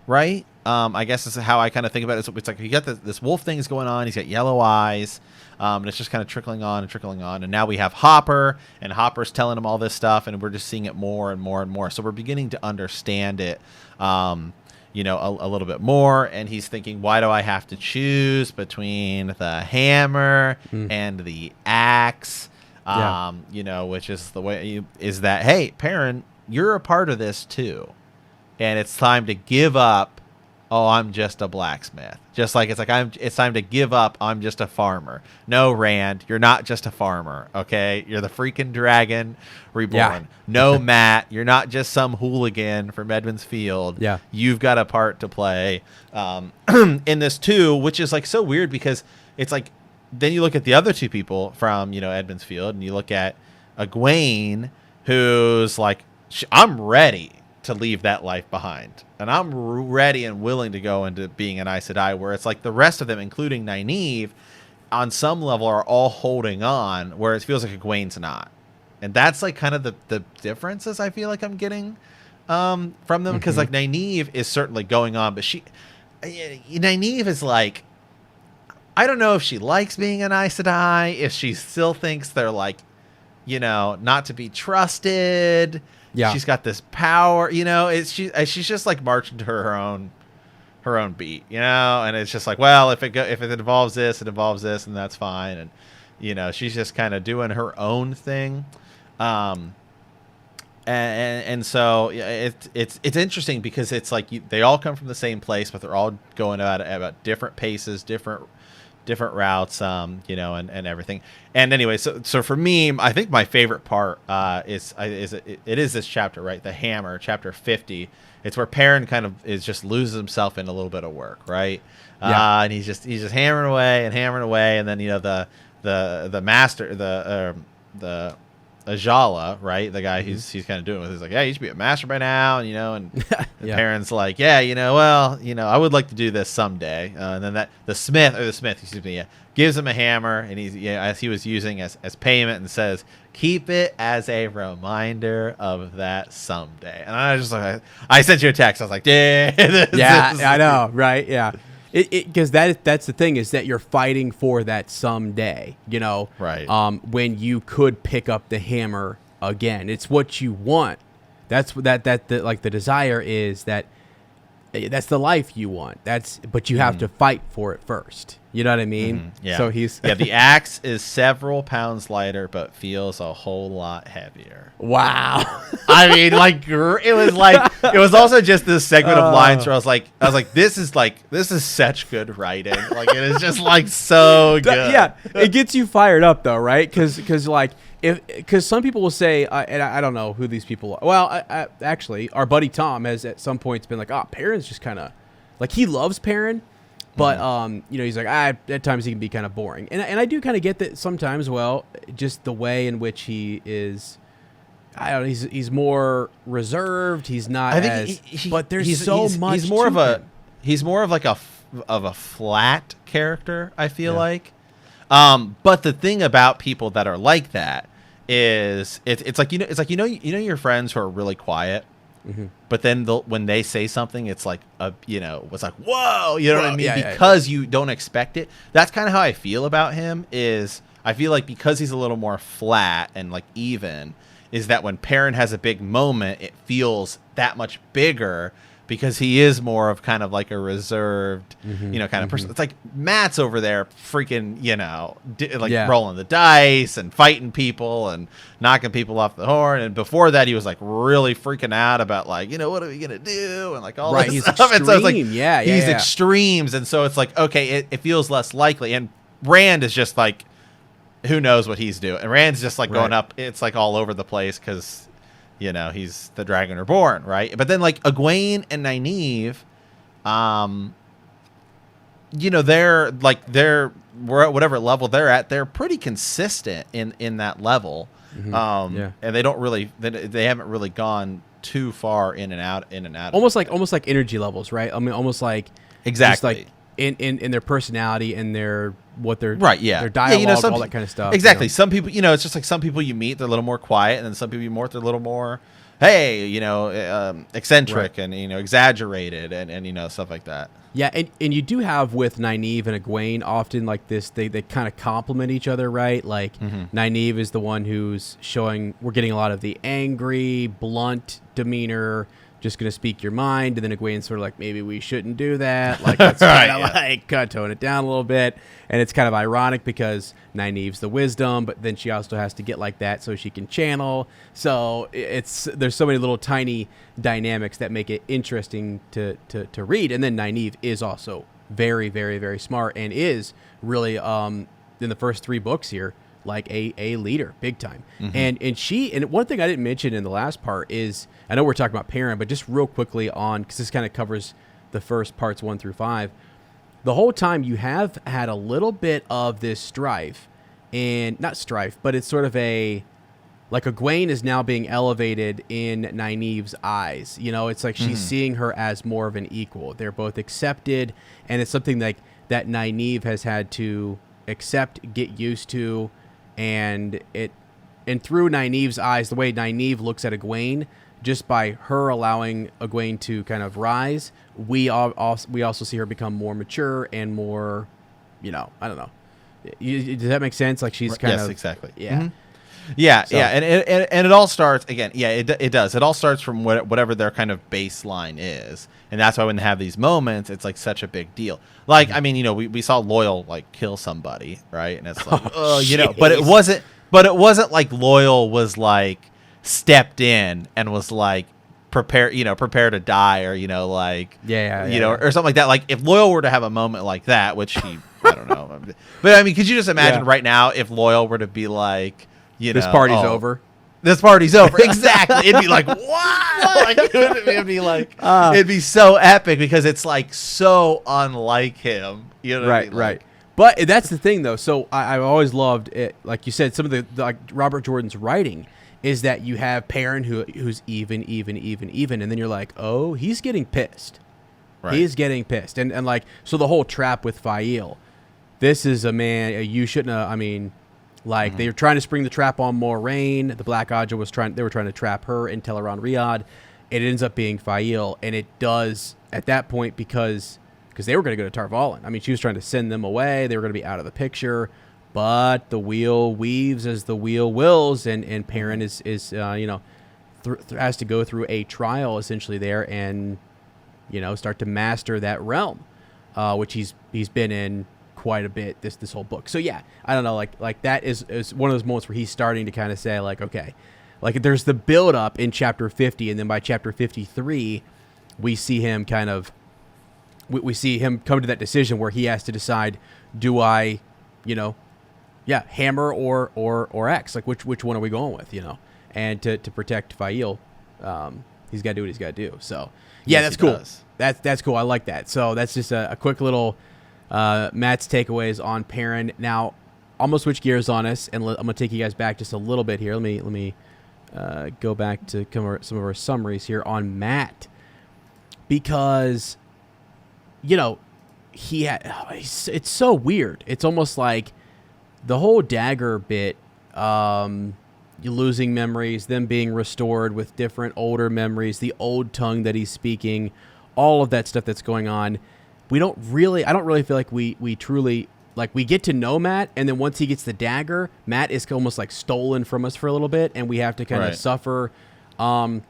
B: right? I guess this is how I kind of think about it. It's you got this wolf thing is going on. He's got yellow eyes. And it's just kind of trickling on. And now we have Hopper, and Hopper's telling him all this stuff, and we're just seeing it more and more and more. So we're beginning to understand it, a little bit more. And he's thinking, why do I have to choose between the hammer and the axe? Which is the way is that, hey, Perrin, you're a part of this too. And it's time to give up. Oh, I'm just a blacksmith. Just it's time to give up. I'm just a farmer. No, Rand, you're not just a farmer. Okay, you're the freaking dragon reborn. Yeah. No, Matt, you're not just some hooligan from Edmonds Field.
A: Yeah,
B: you've got a part to play in this too, which is so weird because it's then you look at the other two people from Edmonds Field, and you look at Egwene, who's I'm ready to leave that life behind, and I'm ready and willing to go into being an Aes Sedai, where it's the rest of them, including Nynaeve, on some level are all holding on, where it feels like Egwene's not. And that's kind of the differences I feel I'm getting from them, because Nynaeve is certainly going on, but Nynaeve is I don't know if she likes being an Aes Sedai, if she still thinks they're not to be trusted.
A: Yeah.
B: She's got this power, she's just like marching to her own beat, and it's just like, well, if it involves this, it involves this, and that's fine. And, she's just kind of doing her own thing. And so it's interesting because it's like they all come from the same place, but they're all going about different paces, different routes, and everything. And anyway, so for me, I think my favorite part is this chapter, right? The hammer, chapter 50. It's where Perrin kind of just loses himself in a little bit of work, right?
A: Yeah.
B: And he's just hammering away, and then the master, the Ajala, right? The guy he's kind of doing with, he's like, yeah, you should be a master by now, and
A: Yeah.
B: Perrin's like, yeah, well, I would like to do this someday. And then the smith, excuse me, gives him a hammer, and he's as he was using as payment, and says, keep it as a reminder of that someday. And I was just like, I sent you a text. I was like, yeah,
A: I know, right? Yeah. Because that's the thing, is that you're fighting for that someday,
B: right?
A: When you could pick up the hammer again, it's what you want. That's the desire is that's the life you want. But you have to fight for it first. You know what I mean?
B: Mm-hmm. Yeah.
A: So he's
B: the axe is several pounds lighter, but feels a whole lot heavier.
A: Wow.
B: I mean, it was also just this segment of lines where I was like, this is such good writing. Like, it is just like so good.
A: Yeah, it gets you fired up though, right? Because some people will say, and I don't know who these people are. Well, actually, our buddy Tom has at some points been like, Perrin's just kind of like, he loves Perrin, but he's like, at times he can be kind of boring, and I do kind of get that sometimes. Well, just the way in which he is. I don't know. He's more reserved. He's not but there's so much.
B: He's more of like a flat character, I feel like. But the thing about people that are like that is it's like your friends who are really quiet, but then when they say something, it's like it's like, whoa, you know what I mean? Because you don't expect it. That's kind of how I feel about him. Is I feel like because he's a little more flat and like even. Is that when Perrin has a big moment, it feels that much bigger because he is more of kind of like a reserved, kind of person. It's like Matt's over there freaking, rolling the dice and fighting people and knocking people off the horn. And before that, he was like really freaking out about like, what are we going to do? And like all this stuff.
A: Extreme.
B: And so it's like, he's extremes. And so it's like, okay, it feels less likely. And Rand is just like, who knows what he's doing? And Rand's just like going up. It's like all over the place because, he's the Dragon Reborn, right? But then like Egwene and Nynaeve, they're whatever level they're at, they're pretty consistent in that level. And they don't really, they haven't really gone too far in and out.
A: Almost like energy levels, right? I mean, almost like
B: exactly.
A: Just like in their personality and their their dialogue, all that kind of stuff.
B: Exactly. Some people, it's just like some people you meet, they're a little more quiet, and then some people you meet, they're a little more, hey, eccentric and exaggerated and stuff like that.
A: Yeah, and you do have with Nynaeve and Egwene often like this, they kind of complement each other, right? Like Nynaeve is the one who's showing, we're getting a lot of the angry, blunt demeanor, just going to speak your mind, and then Egwene's sort of like, maybe we shouldn't do that. Like, that's kind of like, tone it down a little bit. And it's kind of ironic because Nynaeve's the wisdom, but then she also has to get like that so she can channel. So there's so many little tiny dynamics that make it interesting to read. And then Nynaeve is also very, very, very smart and is really, in the first 3 books here, like a leader, big time. And one thing I didn't mention in the last part is, I know we're talking about Perrin, but just real quickly on, because this kind of covers the first parts 1 through 5. The whole time you have had a little bit of this strife, and not strife, but it's sort of like Egwene is now being elevated in Nynaeve's eyes. It's like she's seeing her as more of an equal. They're both accepted, and it's something like that Nynaeve has had to accept, get used to, and through Nynaeve's eyes, the way Nynaeve looks at Egwene, just by her allowing Egwene to kind of rise, we also see her become more mature and more, I don't know. Does that make sense? Like she's kind of...
B: Yes, exactly.
A: Yeah.
B: Yeah,
A: So-
B: yeah, and it all starts again. Yeah, it does. It all starts from whatever their kind of baseline is, and that's why when they have these moments, it's like such a big deal. Like, I mean, we saw Loyal like kill somebody, right? And it's like, but it wasn't. But it wasn't like Loyal was like stepped in and was like prepare to die, or or something like that. Like if Loyal were to have a moment like that, which he I don't know, but I mean, could you just imagine right now if Loyal were to be like,
A: this party's over.
B: This party's over. Exactly. It'd be like, what? Like, it'd be like, it'd be so epic because it's like so unlike him. You know what I mean?
A: Right. But that's the thing, though. So I've always loved it. Like you said, some of the like Robert Jordan's writing is that you have Perrin who's even, and then you're like, oh, he's getting pissed. Right. He's getting pissed, and like so the whole trap with Fael. This is a man you shouldn't have. I mean, like they were trying to spring the trap on Moraine. The Black Aja they were trying to trap her in Teleron Riyadh. It ends up being Fael, and it does at that point because they were going to go to Tarvalin. I mean, she was trying to send them away. They were going to be out of the picture, but the wheel weaves as the wheel wills, and Perrin is has to go through a trial essentially there, and start to master that realm, which he's been in quite a bit this whole book. So yeah, I don't know, like that is one of those moments where he's starting to kind of say like, okay, like there's the build up in chapter 50, and then by chapter 53 we see him kind of we see him come to that decision where he has to decide, do I hammer or X, like which one are we going with, and to protect Fael, he's got to do what he's got to do. So yeah, that's cool. That's cool. I like that. So that's just a quick little Matt's takeaways on Perrin. Now, I'm gonna switch gears on us, and I'm gonna take you guys back just a little bit here. Let me go back to some of our summaries here on Matt, because it's so weird. It's almost like the whole dagger bit. You're losing memories, them being restored with different older memories, the old tongue that he's speaking, all of that stuff that's going on. I don't really feel like we truly, like, we get to know Matt, and then once he gets the dagger, Matt is almost like stolen from us for a little bit, and we have to kind of suffer.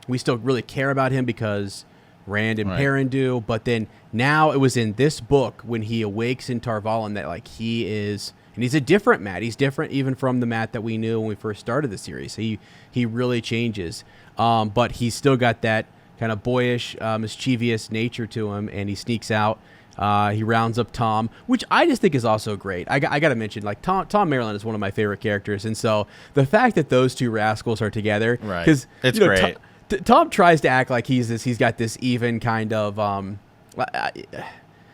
A: We still really care about him because Rand and Perrin do, but then now it was in this book when he awakes in Tarvalin that like he is, and he's a different Matt. He's different even from the Matt that we knew when we first started the series. He really changes, but he's still got that kind of boyish, mischievous nature to him, and he sneaks out. He rounds up Tom, which I just think is also great. I got to mention, like, Tom Maryland is one of my favorite characters, and so the fact that those two rascals are together, because
B: it's great.
A: Tom tries to act like he's got this even kind of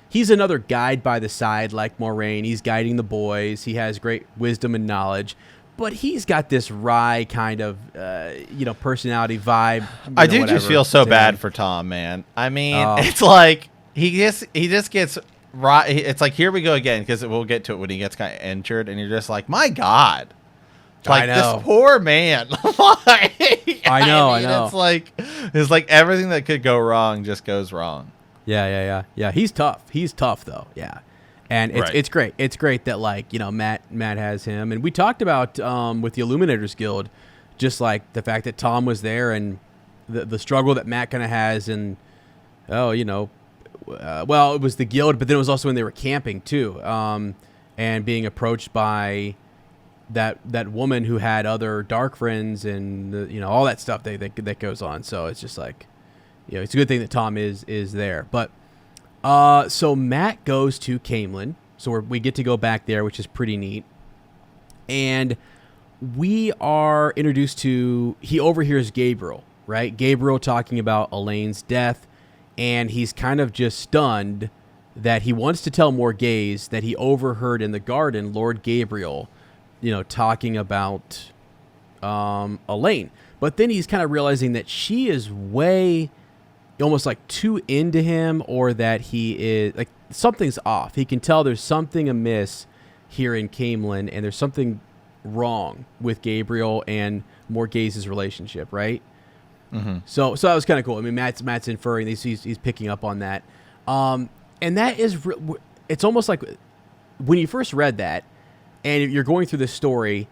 A: he's another guide by the side like Moraine. He's guiding the boys. He has great wisdom and knowledge, but he's got this wry kind of personality vibe.
B: I do just feel so bad for Tom, man. I mean, it's like he just gets right. It's like, here we go again, because we'll get to it when he gets kind of injured, and you're just like, my God. Like, this poor man. I know. It's like everything that could go wrong just goes wrong.
A: Yeah. He's tough. He's tough though. Yeah, and it's great. It's great that Matt has him, and we talked about with the Illuminators Guild, just like the fact that Tom was there and the struggle that Matt kind of has, and well, it was the guild, but then it was also when they were camping too, and being approached by that woman who had other dark friends, and all that stuff that goes on. So it's just like, it's a good thing that Tom is there. But so Matt goes to Camelin, so we get to go back there, which is pretty neat. And we are introduced to, he overhears Gabriel, right? Gabriel talking about Elaine's death, and he's kind of just stunned that he wants to tell Morghese that he overheard in the garden Lord Gabriel talking about Elaine. But then he's kind of realizing that she is way almost like too into him, or that he is like, something's off. He can tell there's something amiss here in Camelin, and there's something wrong with Gabriel and Morghese's relationship, right? Mm-hmm. So that was kind of cool. I mean, Matt's inferring this, he's picking up on that. And that is, it's almost like when you first read that, and you're going through this story,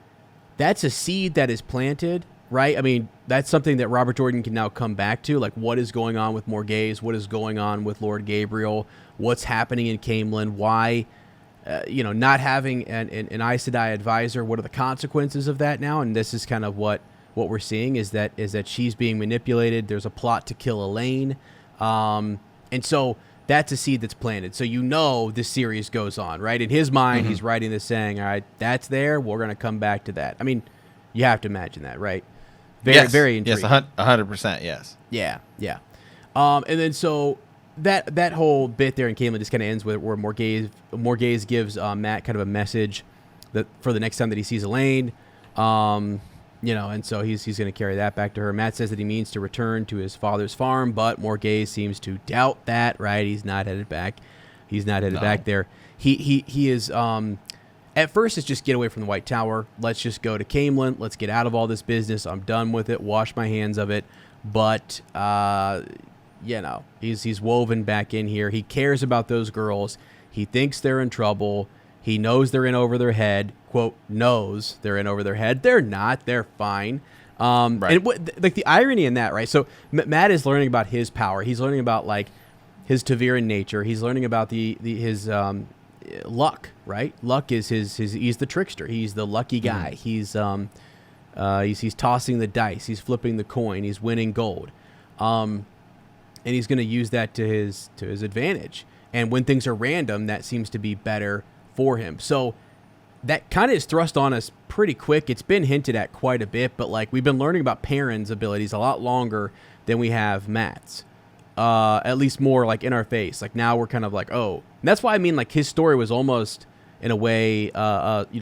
A: that's a seed that is planted, right? I mean, that's something that Robert Jordan can now come back to, like what is going on with Morghese, what is going on with Lord Gabriel, what's happening in Camelin, why, not having an Aes Sedai advisor, what are the consequences of that now? And this is kind of what we're seeing is that she's being manipulated. There's a plot to kill Elaine, and so that's a seed that's planted. So this series goes on, right? In his mind, he's writing this saying, all right, that's there. We're going to come back to that. I mean, you have to imagine that, right? Very intriguing.
B: Yes, 100%, yes.
A: Yeah. And then so that whole bit there in Camelin just kind of ends with where Morghese gives Matt kind of a message that for the next time that he sees Elaine, and so he's going to carry that back to her. Matt says that he means to return to his father's farm, but Morghese seems to doubt that, right? He's not headed back. Back there. He is, at first it's just get away from the White Tower. Let's just go to Camelin. Let's get out of all this business. I'm done with it. Wash my hands of it. But, he's woven back in here. He cares about those girls. He thinks they're in trouble. He knows they're in over their head. Quote, knows they're in over their head. They're not. They're fine. Right. And like the irony in that, right? So Matt is learning about his power. He's learning about like his Taviran nature. He's learning about his luck, right? Luck is he's the trickster. He's the lucky guy. He's tossing the dice. He's flipping the coin. He's winning gold. And he's going to use that to his advantage. And when things are random, that seems to be better for him. So that kind of is thrust on us pretty quick. It's been hinted at quite a bit, but like we've been learning about Perrin's abilities a lot longer than we have Matt's. At least more like in our face. Like now we're kind of like, oh, and that's why I mean like his story was almost in a way,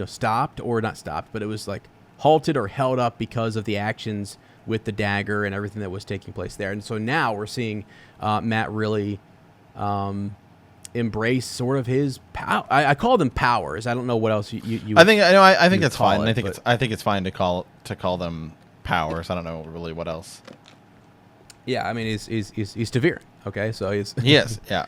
A: stopped or not stopped, but it was like halted or held up because of the actions with the dagger and everything that was taking place there. And so now we're seeing Matt really embrace sort of his power. I call them powers. I don't know what else you
B: I think it's fine. I think it's fine to call them powers. I don't know really what else.
A: Yeah, I mean he's Taviran. Okay, so he's
B: yes, yeah.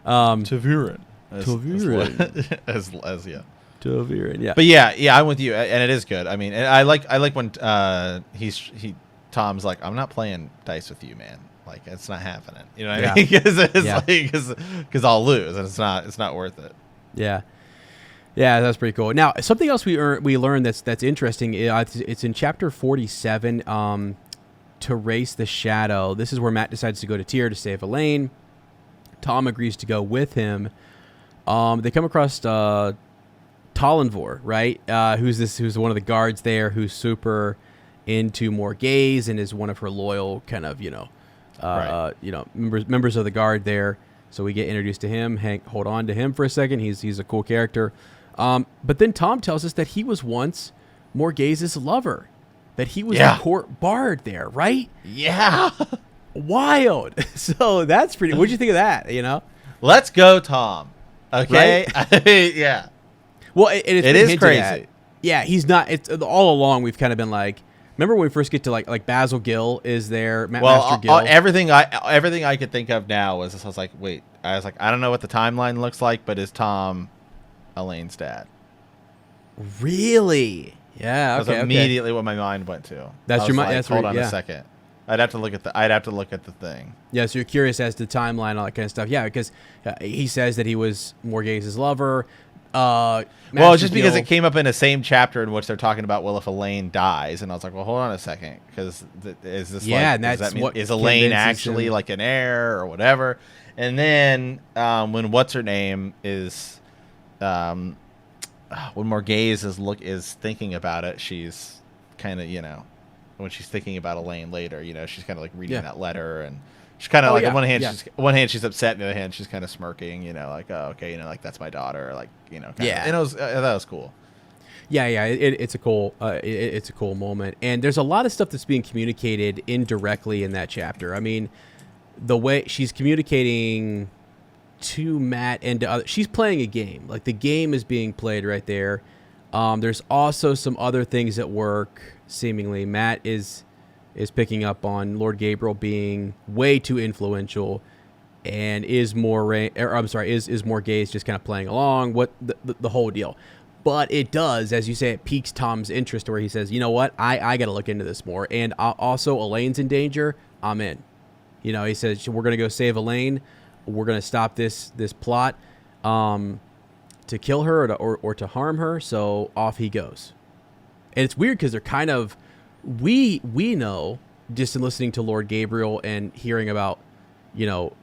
B: Taviran.
A: Taviran.
B: As yeah.
A: Taviran, yeah.
B: But yeah, I'm with you, and it is good. I mean, and I like when Tom's like, I'm not playing dice with you, man. Like it's not happening. You know what I mean? Because I'll lose, and it's not worth it.
A: Yeah. Yeah, that's pretty cool. Now, something else we learned that's interesting. It's in chapter 47. To race the shadow. This is where Matt decides to go to Tyr to save Elaine. Tom agrees to go with him. They come across Callandor, right? Who's one of the guards there, who's super into Morghese and is one of her loyal kind of members of the guard there. So we get introduced to him. Hank, hold on to him for a second. He's a cool character. But then Tom tells us that he was once Morghese's lover. That he was a court bard there, right?
B: Yeah.
A: Wild. So that's pretty. What'd you think of that?
B: Let's go, Tom. Okay.
A: Right?
B: Yeah.
A: Well, it
B: is crazy.
A: At. Yeah, he's not. It's all along. We've kind of been like, remember when we first get to like Basil Gill is there? Master Gill.
B: Everything I could think of now was I was like, I don't know what the timeline looks like, but is Tom Elaine's dad?
A: Really? Yeah, okay.
B: That's immediately what my mind went to.
A: That's your mind.
B: Like,
A: that's
B: hold on a second. I'd have to look at the thing.
A: Yeah, so you're curious as to timeline, all that kind of stuff. Yeah, because he says that he was Morghese's lover.
B: Just because it came up in the same chapter in which they're talking about, if Elaine dies, and I was like, well, hold on a second, because is this
A: and that's what
B: is Elaine actually like an heir or whatever? And then when what's her name is when Morghese is thinking about it, she's kind of when she's thinking about Elaine later, she's kind of like reading that letter, and she's kind of on one hand she's upset, and the other hand she's kind of smirking, like, oh, okay, like that's my daughter, like, and that was cool.
A: Yeah, it's a cool it's a cool moment, and there's a lot of stuff that's being communicated indirectly in that chapter. I mean, the way she's communicating to Matt and to others, she's playing a game. Like the game is being played right there. There's also some other things at work. Seemingly, Matt is picking up on Lord Gabriel being way too influential, and is Morghese just kind of playing along? What the whole deal? But it does, as you say, it piques Tom's interest where he says, you know what, I got to look into this more. And also, Elaine's in danger. I'm in. You know, he says, we're going to go save Elaine. We're going to stop this plot to kill her or to harm her. So off he goes. And it's weird because they're kind of, we know, just in listening to Lord Gabriel and hearing about, you know,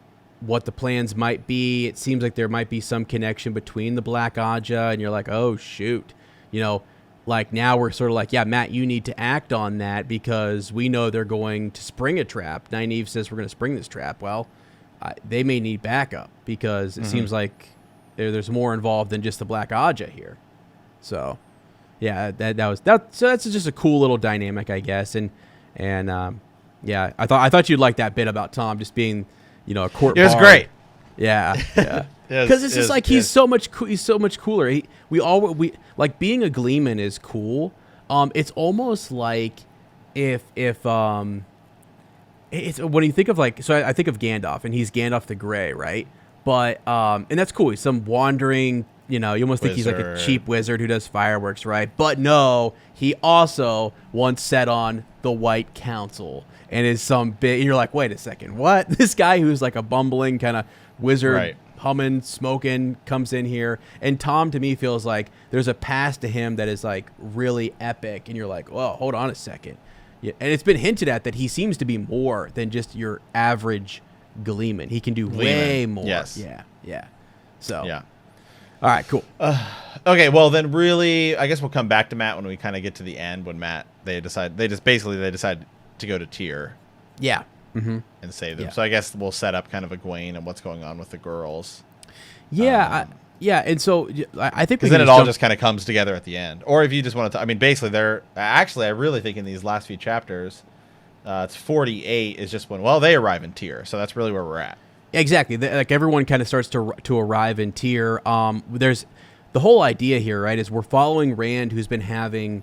A: what the plans might be, it seems like there might be some connection between the Black Aja, and you're like, oh, shoot. You know, like now we're sort of like, yeah, Matt, you need to act on that because we know they're going to spring a trap. Nynaeve says we're going to spring this trap. Well, they may need backup because it seems like there's more involved than just the Black Aja here. So, yeah, so that's just a cool little dynamic, I guess. And yeah, I thought you'd like that bit about Tom just being, you know, a court.
B: It was
A: bard.
B: great.
A: Yeah, because it's just like he's so much cooler. We like being a Gleeman is cool. It's almost like if it's when you think of like, so I think of Gandalf, and he's Gandalf the Grey, right? But and that's cool. He's some wandering, you know, you almost think he's like a cheap wizard who does fireworks, right? But no, he also once sat on the White Council and is some big. You're like, wait a second, what? This guy who's like a bumbling kind of wizard,
B: right,
A: humming, smoking, comes in here, and Tom to me feels like there's a past to him that is like really epic, and you're like, well, hold on a second. Yeah, and it's been hinted at that he seems to be more than just your average Gleeman. He can do way more.
B: Yes.
A: Yeah. So.
B: Yeah.
A: All right, cool.
B: Okay, well then, really, I guess we'll come back to Matt when we kind of get to the end. When they decide to go to Tyr.
A: Yeah.
B: And save them. Yeah. So I guess we'll set up kind of Egwene and what's going on with the girls.
A: Yeah. And so I think
B: because then it all just kind of comes together at the end. Or if you just want to, I mean, basically, I really think in these last few chapters, it's 48 is just when they arrive in Tyr. So that's really where we're at.
A: Exactly. Like everyone kind of starts to arrive in Tyr. There's the whole idea here, right? Is we're following Rand, who's been having,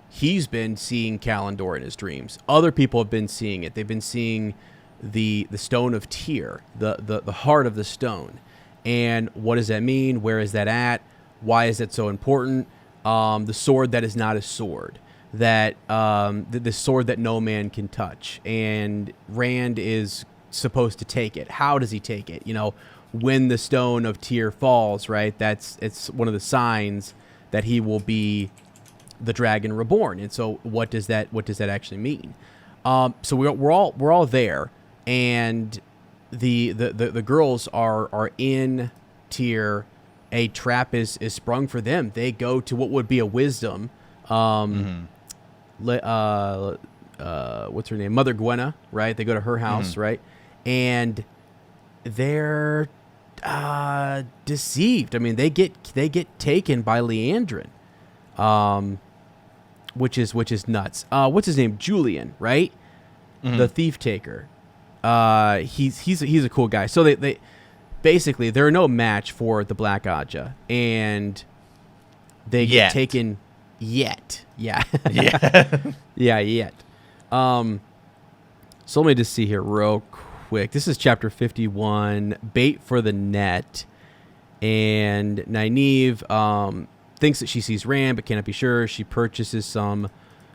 A: he's been seeing Callandor in his dreams. Other people have been seeing it. They've been seeing the stone of Tyr, the heart of the stone. And what does that mean? Where is that at? Why is it so important? The sword that is not a sword. That the sword that no man can touch. And Rand is supposed to take it. How does he take it? You know, when the stone of Tyr falls, right? It's one of the signs that he will be the dragon reborn. And so what does that actually mean? So we're all there, and the girls are in Tyr. A trap is sprung for them. They go to what would be a wisdom. What's her name? Mother Gwenna, right? They go to her house, right? And they're deceived. I mean, they get taken by Leandrin, which is nuts. What's his name? Julian, right? The thief taker. He's a cool guy. So they basically they're no match for the Black Aja, and they get taken yet. Yeah. Yeah, yet. So let me just see here real quick. This is chapter 51, Bait for the Net. And Nynaeve thinks that she sees Rand, but cannot be sure. She purchases some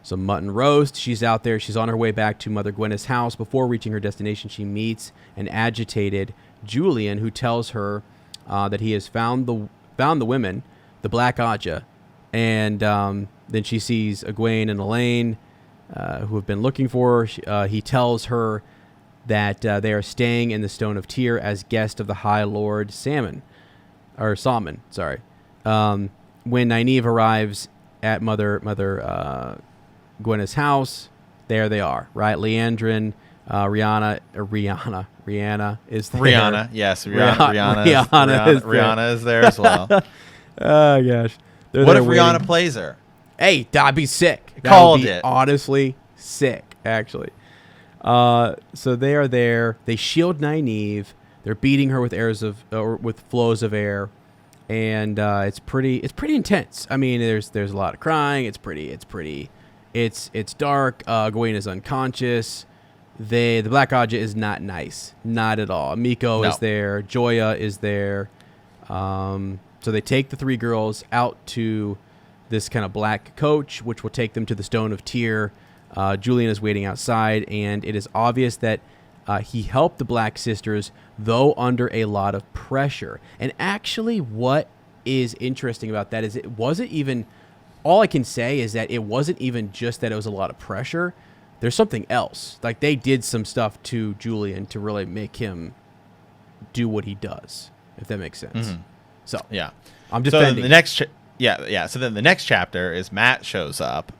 A: mutton roast. She's out there. She's on her way back to Mother Gwenna's house. Before reaching her destination, she meets an agitated Julian, who tells her that he has found the women, the Black Aja. And then she sees Egwene and Elaine, who have been looking for her. He tells her that they are staying in the Stone of Tyr as guest of the High Lord Salmon. Sorry. When Nynaeve arrives at Mother Gwenna's house, there they are, right? Leandrin, Rihanna is there.
B: Rihanna, yes, Rihanna is there as well.
A: Oh gosh.
B: What if Rihanna plays her?
A: Hey, that'd be sick.
B: Called it.
A: Honestly, sick, actually. So they are there. They shield Nynaeve. They're beating her with with flows of air, and it's pretty intense. I mean, there's a lot of crying. It's dark. Gawain is unconscious. The Black Aja is not nice, not at all. Miko is there. Joya is there. So they take the 3 girls out to this kind of black coach, which will take them to the Stone of Tyr. Julian is waiting outside, and it is obvious that he helped the Black Sisters, though under a lot of pressure. And actually, what is interesting about that is it wasn't even, all I can say is that it wasn't even just that it was a lot of pressure. There's something else. Like, they did some stuff to Julian to really make him do what he does, if that makes sense. Mm-hmm. So,
B: yeah.
A: I'm defending.
B: So the next So then the next chapter is Matt shows up,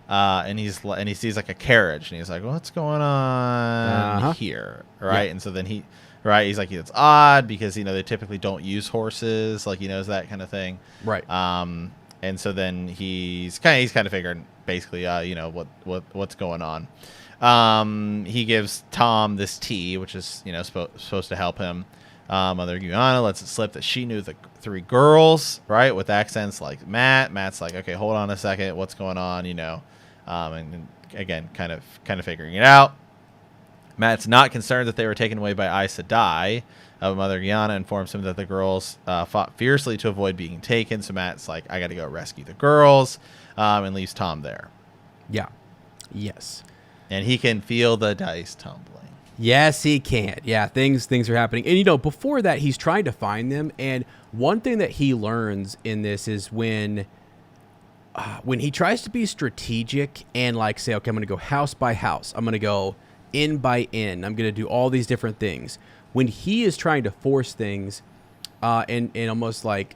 B: and he sees like a carriage, and he's like, "What's going on here?" Right? Yeah. And so then he's like, "It's odd because they typically don't use horses, like he knows that kind of thing."
A: Right.
B: And so then he's kind of figuring basically, what's going on. He gives Tom this tea, which is supposed to help him. Mother Gai'don lets it slip that she knew the 3 girls, right, with accents like Matt. Matt's like, okay, hold on a second, what's going on, and again, kind of figuring it out. Matt's not concerned that they were taken away by Aes Sedai. Mother Gai'don informs him that the girls fought fiercely to avoid being taken, so Matt's like, I got to go rescue the girls, and leaves Tom there.
A: Yeah. Yes.
B: And he can feel the dice tumbling.
A: Yes, he can. Yeah, things are happening. And, before that, he's trying to find them. And one thing that he learns in this is when he tries to be strategic and, like, say, okay, I'm going to go house by house. I'm going to go inn by inn. I'm going to do all these different things. When he is trying to force things and almost like,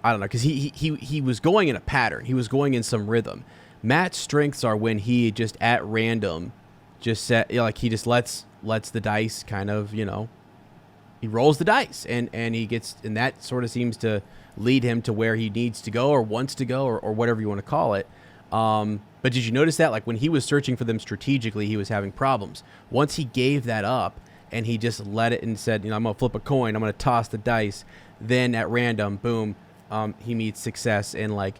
A: I don't know, because he was going in a pattern. He was going in some rhythm. Matt's strengths are when he just at random just set, he just lets the dice kind of, he rolls the dice and he gets, and that sort of seems to lead him to where he needs to go or wants to go or whatever you want to call it. But did you notice that, like, when he was searching for them strategically, he was having problems. Once he gave that up and he just let it and said, I'm going to flip a coin, I'm going to toss the dice, then at random, boom, he meets success in, like,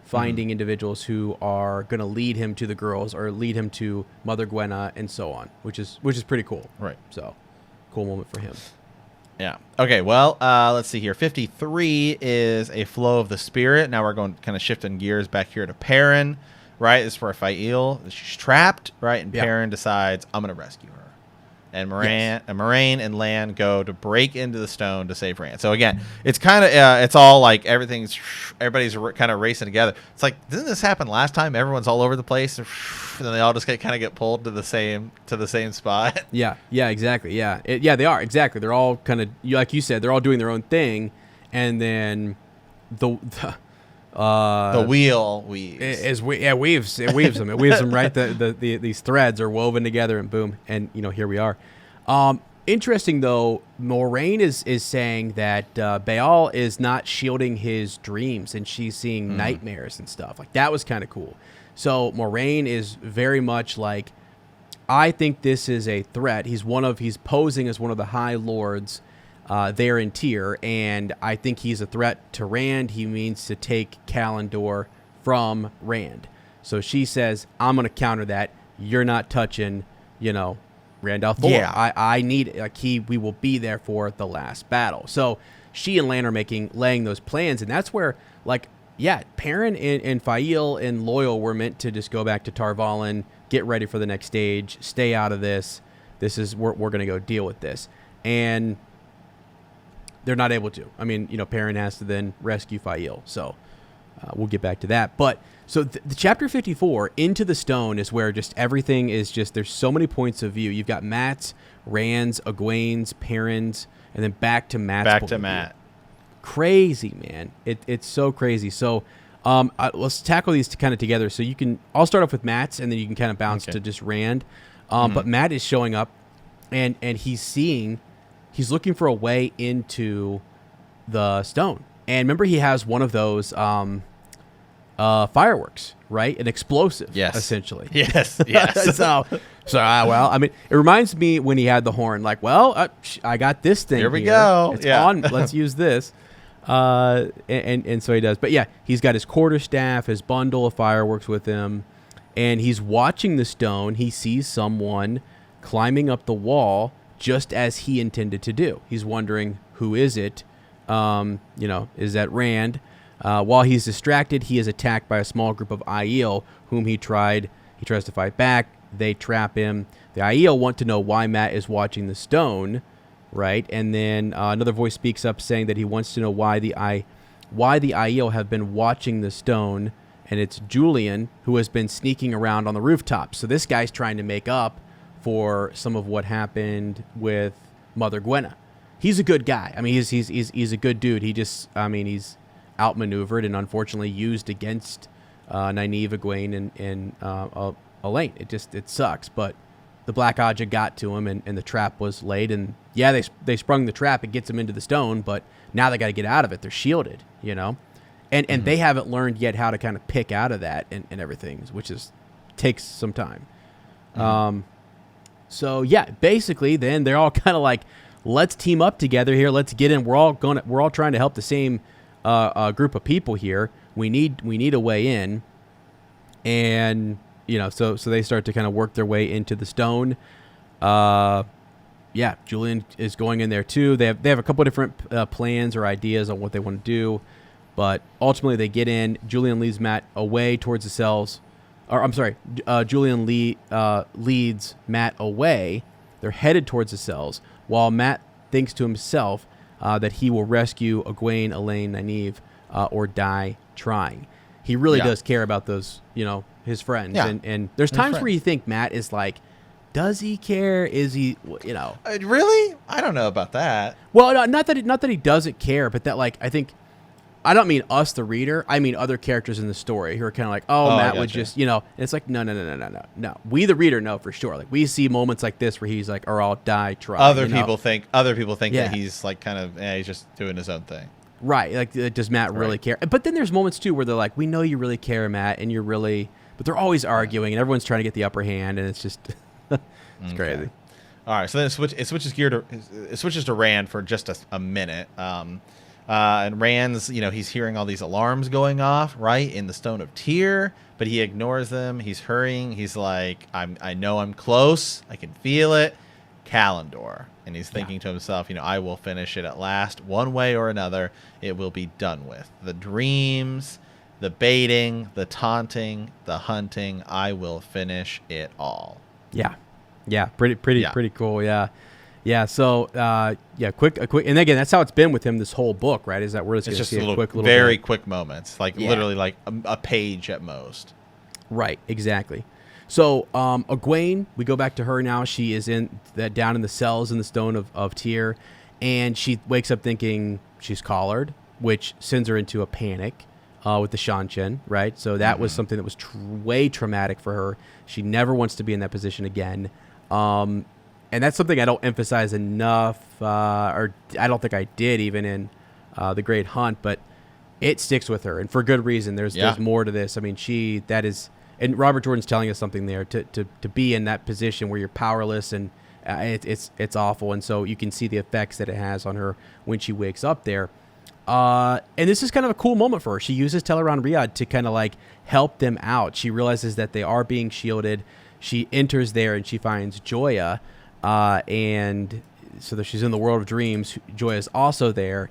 A: finding individuals who are going to lead him to the girls or lead him to Mother Gwenna and so on, which is pretty cool.
B: Right.
A: So, cool moment for him.
B: Yeah. Okay, well, let's see here. 53 is a flow of the spirit. Now we're going kind of shifting gears back here to Perrin, right? This is for Fael. She's trapped, right? And Perrin decides, I'm going to rescue her. And Moraine and Lan go to break into the stone to save Rand. So again, it's kind of it's all like everybody's kind of racing together. It's like, didn't this happen last time? Everyone's all over the place, and then they all just get pulled to the same spot.
A: Yeah, exactly. Yeah, they are exactly. They're all kind of, like you said, they're all doing their own thing, and then the
B: wheel weaves.
A: It weaves them. It weaves them right. These threads are woven together, and boom, and here we are. Interesting though, Moraine is saying that Baal is not shielding his dreams, and she's seeing nightmares and stuff. Like, that was kind of cool. So Moraine is very much like, I think this is a threat. He's posing as one of the High Lords there in Tyr, and I think he's a threat to Rand. He means to take Callandor from Rand. So she says, I'm going to counter that. You're not touching, Rand al'Thor. Yeah. I need, we will be there for the last battle. So she and Lan are laying those plans, and that's where, Perrin and Fael and Loyal were meant to just go back to Tar Valon, get ready for the next stage, stay out of this. We're going to go deal with this. And they're not able to. I mean, Perrin has to then rescue Fael. So we'll get back to that. But so the chapter 54, Into the Stone, is where just everything is just, there's so many points of view. You've got Matt's, Rand's, Egwene's, Perrin's, and then back to Matt's.
B: Back to Matt.
A: Crazy, man. It's so crazy. So let's tackle these kind of together. So I'll start off with Matt's, and then you can kind of bounce to just Rand. But Matt is showing up, and he's looking for a way into the stone. And remember, he has one of those fireworks, right? An explosive, essentially.
B: Yes.
A: Well, I mean, it reminds me when he had the horn, like, well, I got this thing
B: here. We go.
A: It's on. Let's use this. And so he does. But yeah, he's got his quarterstaff, his bundle of fireworks with him, and he's watching the stone. He sees someone climbing up the wall just as he intended to do. He's wondering, who is it? is at Rand. While he's distracted, he is attacked by a small group of Aiel, whom he tries to fight back. They trap him. The Aiel want to know why Matt is watching the stone, right? And then another voice speaks up saying that he wants to know why the Aiel have been watching the stone, and it's Julian who has been sneaking around on the rooftop. So this guy's trying to make up for some of what happened with Mother Gwenna. He's a good guy. I mean, he's a good dude. He's outmaneuvered and unfortunately used against Nynaeve, Egwene, and Elaine. It sucks, but the Black Aja got to him, and the trap was laid. And yeah, they sprung the trap. It gets him into the stone, but now they got to get out of it. They're shielded, and they haven't learned yet how to kind of pick out of that and everything, which takes some time. So yeah, basically, then they're all kind of like, let's team up together here. Let's get in. We're all trying to help the same group of people here. We need a way in, and so they start to kind of work their way into the stone. Julian is going in there too. They have a couple of different plans or ideas on what they want to do, but ultimately they get in. Julian leads Matt away towards the cells. Or I'm sorry, Julian leads Matt away. They're headed towards the cells, while Matt thinks to himself that he will rescue Egwene, Elaine, Nynaeve, or die trying. He really does care about those, his friends.
B: Yeah.
A: And there's times where you think Matt is like, does he care? Is he,
B: Really? I don't know about that.
A: Well, no, not that he doesn't care, but that I don't mean us, the reader. I mean other characters in the story who are kind of like, Matt would just, and it's like, no. We, the reader, know for sure. Like, we see moments like this where he's like, or I'll die trying.
B: Other people think that he's like kind of, he's just doing his own thing.
A: Right. Like, does Matt really care? But then there's moments too where they're like, we know you really care, Matt, and you're really, but they're always arguing and everyone's trying to get the upper hand, and it's just, it's crazy.
B: All right. So then it switches to Rand for just a minute. And Rand's, he's hearing all these alarms going off, right, in the Stone of Tyr, but he ignores them. He's hurrying. He's like, I know I'm close. I can feel it. Callandor. And he's thinking to himself, I will finish it at last. One way or another, it will be done with. The dreams, the baiting, the taunting, the hunting, I will finish it all.
A: Yeah. Yeah. Pretty cool. Yeah. Yeah, so quick, and again, that's how it's been with him this whole book, right? Is that we're just going to see
B: very quick moments, literally like a page at most.
A: Right, exactly. So Egwene, we go back to her now. She is down in the cells in the Stone of Tyr, and she wakes up thinking she's collared, which sends her into a panic with the Shanchen, right? So that was something that was way traumatic for her. She never wants to be in that position again. And that's something I don't emphasize enough, or I don't think I did even in The Great Hunt, but it sticks with her, and for good reason. There's more to this. I mean, and Robert Jordan's telling us something there, to be in that position where you're powerless, and it's awful, and so you can see the effects that it has on her when she wakes up there. And this is kind of a cool moment for her. She uses Teleron Riyadh to kind of like help them out. She realizes that they are being shielded. She enters there and she finds Joya. And so that she's in the world of dreams. Joya is also there,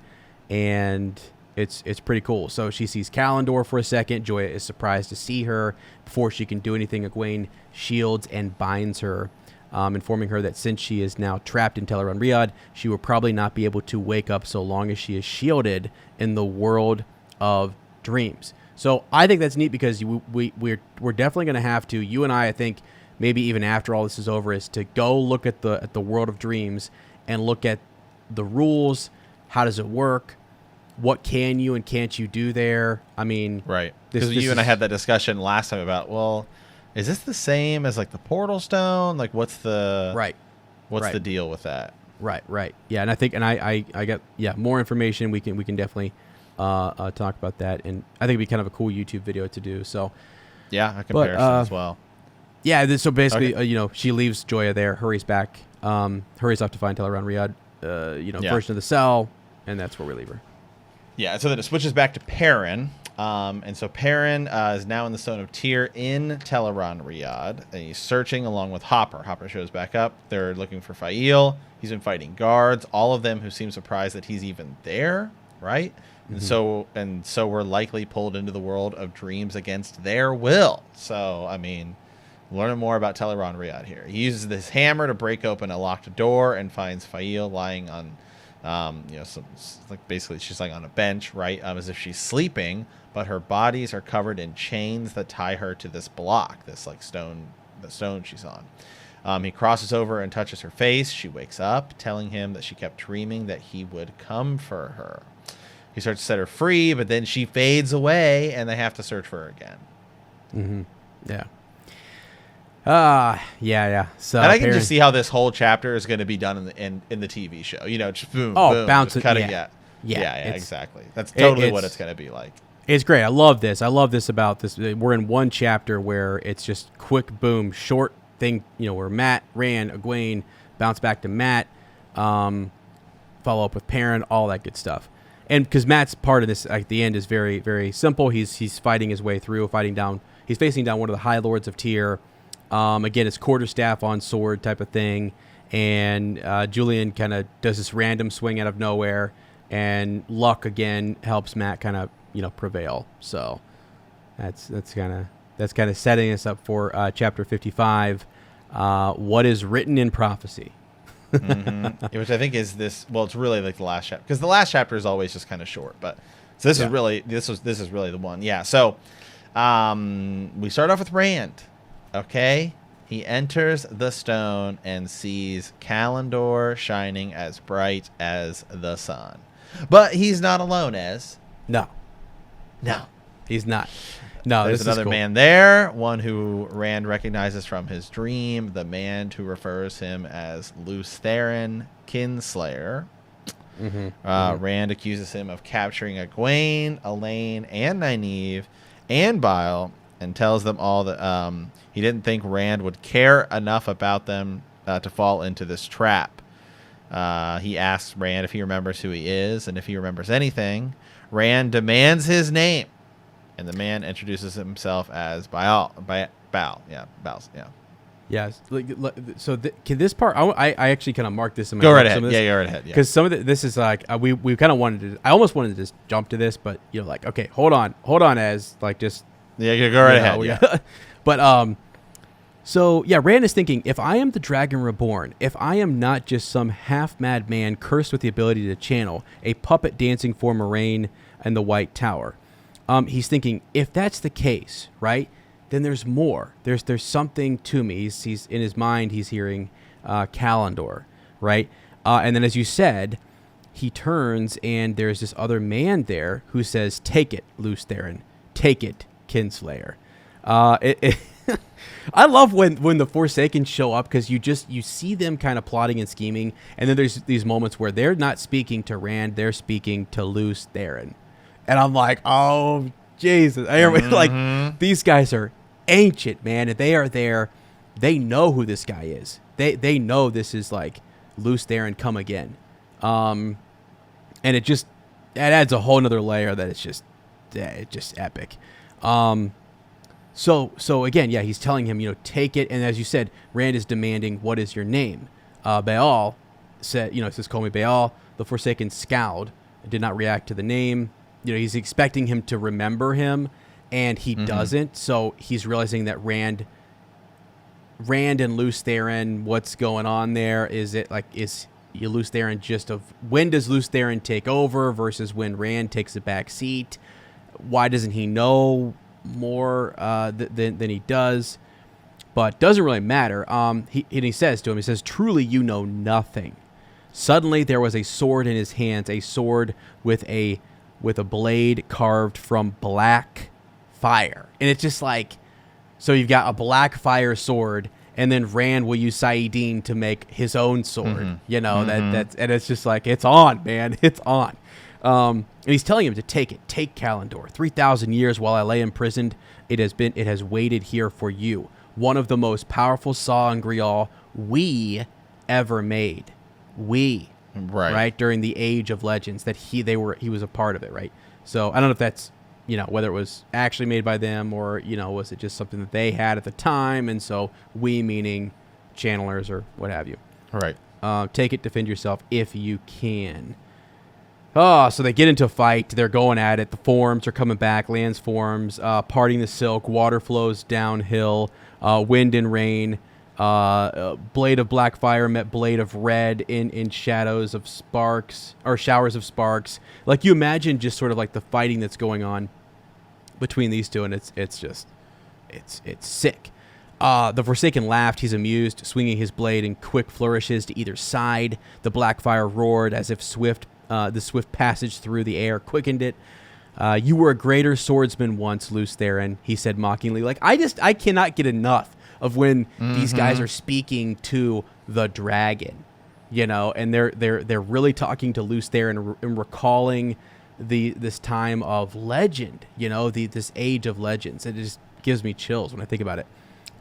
A: and it's pretty cool. So she sees Callandor for a second. Joya is surprised to see her. Before she can do anything, Egwene shields and binds her, informing her that since she is now trapped in Teleron Riyadh, she will probably not be able to wake up so long as she is shielded in the world of dreams. So I think that's neat, because we're definitely going to have to, you and I think, maybe even after all this is over, is to go look at the world of dreams and look at the rules. How does it work? What can you and can't you do there? I mean,
B: right. Because you and I had that discussion last time about, well, is this the same as like the Portal Stone? Like, what's the the deal with that? Right.
A: Yeah, and I think, and I got more information. We can definitely talk about that, and I think it'd be kind of a cool YouTube video to do. So
B: a comparison as well.
A: Yeah, so basically, she leaves Joya there, hurries back, hurries off to find Teleron Riyadh, version of the cell, and that's where we leave her.
B: Yeah, so then it switches back to Perrin, and so Perrin is now in the Stone of Tyr in Teleron Riyadh, and he's searching along with Hopper. Hopper shows back up. They're looking for Fael. He's been fighting guards, all of them who seem surprised that he's even there. right? And so we're likely pulled into the world of dreams against their will. So, I mean, learning more about Teleron Riyadh here. He uses this hammer to break open a locked door and finds Fail lying on, basically she's lying on a bench, right, as if she's sleeping, but her bodies are covered in chains that tie her to this block, this like stone she's on. He crosses over and touches her face. She wakes up, telling him that she kept dreaming that he would come for her. He starts to set her free, but then she fades away, and they have to search for her again.
A: Yeah. Yeah. So,
B: and I can just see how this whole chapter is going to be done in the TV show. Just boom, boom,
A: bouncing,
B: just cutting.
A: Yeah,
B: exactly. That's totally what it's going to be like.
A: It's great. I love this. About this. We're in one chapter where it's just quick, boom, short thing. Where Matt, Rand, Egwene bounce back to Matt, follow up with Perrin, all that good stuff. And because Matt's part of this at the end is very, very simple. He's fighting his way through, He's facing down one of the High Lords of Tyr. Again, it's quarterstaff on sword type of thing. And Julian kind of does this random swing out of nowhere. And luck, again, helps Matt kind of, prevail. So that's kind of setting us up for chapter 55. What is written in prophecy?
B: Which I think is this. Well, it's really like the last chapter, because the last chapter is always just kind of short. But so this is really the one. Yeah. So we start off with Rand. Okay, he enters the stone and sees Callandor shining as bright as the sun, but he's not alone. No,
A: he's not. No,
B: there's another man there, one who Rand recognizes from his dream, the man who refers him as Lews Therin, Kinslayer. Rand accuses him of capturing Egwene, Elaine, and Nynaeve, and Bile, and tells them all that he didn't think Rand would care enough about them to fall into this trap. He asks Rand if he remembers who he is, and if he remembers anything. Rand demands his name. And the man introduces himself as Baal.
A: Yes. So can this part? I actually kind of marked this in my.
B: Go right ahead. Yeah, go right ahead.
A: Because some of this is like we kind of wanted to. I almost wanted to just jump to this, but okay, hold on, as like just.
B: Yeah, go right ahead. Yeah.
A: But so yeah, Rand is thinking, if I am the Dragon Reborn, if I am not just some half-mad man cursed with the ability to channel, a puppet dancing for Moraine and the White Tower. He's thinking, if that's the case, right, then there's more. There's something to me. He's in his mind, he's hearing Callandor, right? And then, as you said, he turns and there's this other man there who says, "Take it, Lews Therin. Take it, Kinslayer." I love when the Forsaken show up, because you see them kind of plotting and scheming, and then there's these moments where they're not speaking to Rand, they're speaking to Lews Therin. And I'm like, oh, Jesus. Like, these guys are ancient, man. And they are there. They know who this guy is. They know this is like Lews Therin come again. And it adds a whole nother layer that it's just epic. So again, yeah, he's telling him, take it. And as you said, Rand is demanding, what is your name? Baal said, says, call me Baal. The Forsaken scowled and did not react to the name. He's expecting him to remember him, and he doesn't. So he's realizing that Rand and Lews Therin, what's going on there? Is Lews Therin when does Lews Therin take over versus when Rand takes a back seat? Why doesn't he know more than he does? But doesn't really matter. He says to him, truly you know nothing. Suddenly there was a sword in his hands, a sword with a blade carved from black fire. And it's just like, so you've got a black fire sword, and then Rand will use saidin to make his own sword. That's and it's just like, it's on, man. It's on. And he's telling him to take it. Take Callandor. 3,000 years while I lay imprisoned, it has waited here for you. One of the most powerful sangreal we ever made. Right, during the Age of Legends, that he was a part of it, right? So I don't know if that's whether it was actually made by them or was it just something that they had at the time, and so we meaning channelers or what have you.
B: Right.
A: Take it, defend yourself if you can. Oh, so they get into a fight. They're going at it. The forms are coming back. Lands forms, parting the silk. Water flows downhill. Wind and rain. Blade of black fire met blade of red in shadows of sparks, or showers of sparks. Like, you imagine just sort of like the fighting that's going on between these two, and it's sick. The Forsaken laughed. He's amused, swinging his blade in quick flourishes to either side. The black fire roared as if the swift passage through the air quickened it. You were a greater swordsman once, Lews Therin, he said mockingly. Like, I cannot get enough of when these guys are speaking to the dragon, and they're really talking to Lews Therin and recalling this time of legend, this age of legends. It just gives me chills when I think about it.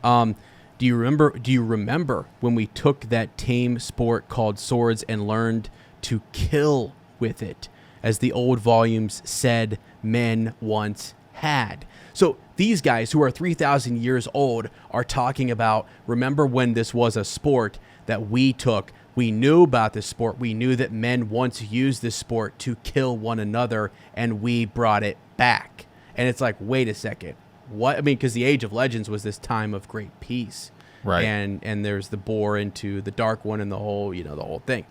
A: Do you remember when we took that tame sport called swords and learned to kill with it, as the old volumes said men once had? So these guys who are 3,000 years old are talking about, remember when this was a sport that we took. We knew about this sport. We knew that men once used this sport to kill one another, and we brought it back. And it's like, wait a second. What? I mean, because the Age of Legends was this time of great peace. Right. And there's the bore into the Dark One and the whole thing.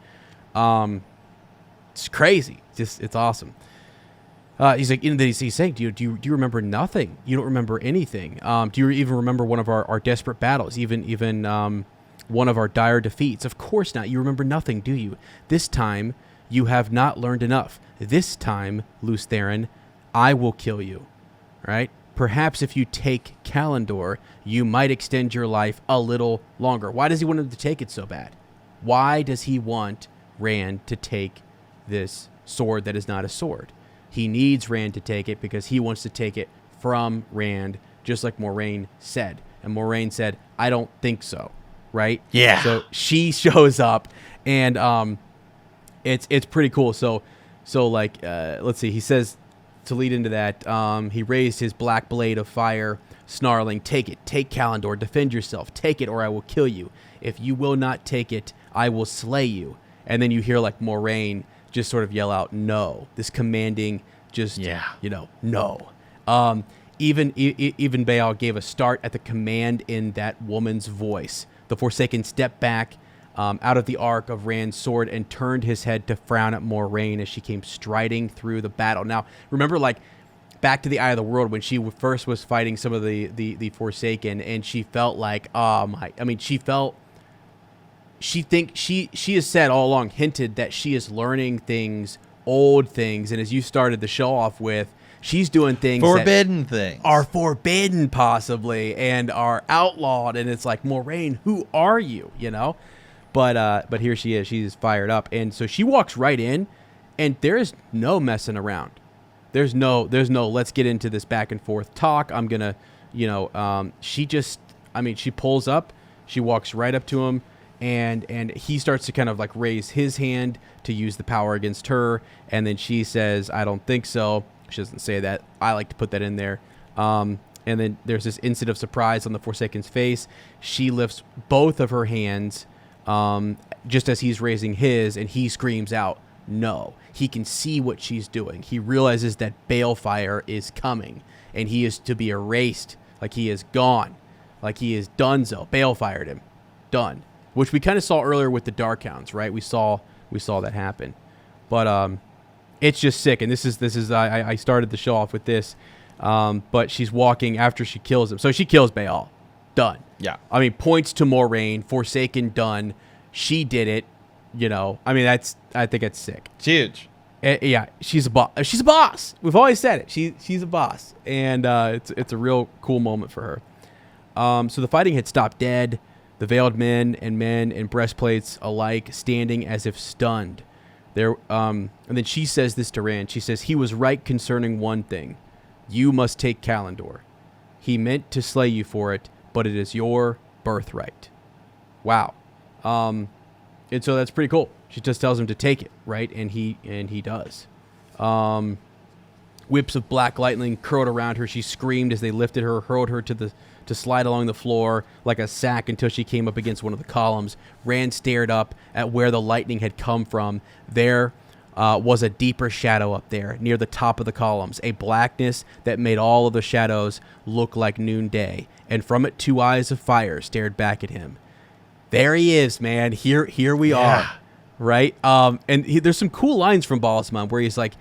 A: It's crazy. It's awesome. He's like, he's saying, do you remember nothing? You don't remember anything. Do you even remember one of our desperate battles? Even one of our dire defeats? Of course not. You remember nothing, do you? This time, you have not learned enough. This time, Lews Therin, I will kill you. Right? Perhaps if you take Callandor, you might extend your life a little longer. Why does he want him to take it so bad? Why does he want Rand to take this sword that is not a sword? He needs Rand to take it because he wants to take it from Rand, just like Moiraine said. And Moiraine said, I don't think so. Right?
B: Yeah.
A: So she shows up, and it's pretty cool. So like, let's see. He says, to lead into that, he raised his black blade of fire, snarling, take it, take Callandor, defend yourself, take it or I will kill you. If you will not take it, I will slay you. And then you hear like Moiraine just sort of yell out, no. This commanding, just, no. Even Baal gave a start at the command in that woman's voice. The Forsaken stepped back out of the arc of Rand's sword and turned his head to frown at Moiraine as she came striding through the battle. Now, remember, like, back to the Eye of the World when she first was fighting some of the Forsaken, and she felt like, she has said all along, hinted that she is learning things, old things, and as you started the show off with, she's doing things
B: things
A: are forbidden possibly and are outlawed, and it's like, Moiraine, who are you? But here she is. She's fired up, and so she walks right in, and there is no messing around. There's no let's get into this back and forth talk. I'm gonna, she pulls up, she walks right up to him, and he starts to kind of like raise his hand to use the power against her, and then she says, I don't think so. She doesn't say that. I like to put that in there. And then there's this instant of surprise on the Forsaken's face. She lifts both of her hands just as he's raising his, and he screams out, no. He can see what she's doing. He realizes that balefire is coming, and he is to be erased, like he is gone, like he is donezo. Balefired him. Done. Which we kind of saw earlier with the Darkhounds, right? We saw that happen. But it's just sick, and this is I started the show off with this, but she's walking after she kills him. So she kills Baal. Done.
B: Yeah.
A: I mean, points to Moiraine, Forsaken done. She did it. I think it's sick.
B: It's huge.
A: Yeah, she's a boss. She's a boss. We've always said it. She's a boss, and it's a real cool moment for her. So the fighting had stopped dead. The veiled men in breastplates alike standing as if stunned. And then she says this to Rand. She says, he was right concerning one thing. You must take Callandor. He meant to slay you for it, but it is your birthright. Wow. And so that's pretty cool. She just tells him to take it, right? And he does. Whips of black lightning curled around her. She screamed as they lifted her, hurled her to slide along the floor like a sack until she came up against one of the columns. Rand stared up at where the lightning had come from. There, was a deeper shadow up there near the top of the columns, a blackness that made all of the shadows look like noonday, and from it 2 eyes of fire stared back at him. There he is, man. Here we are, right? There's some cool lines from Balsamon where he's like,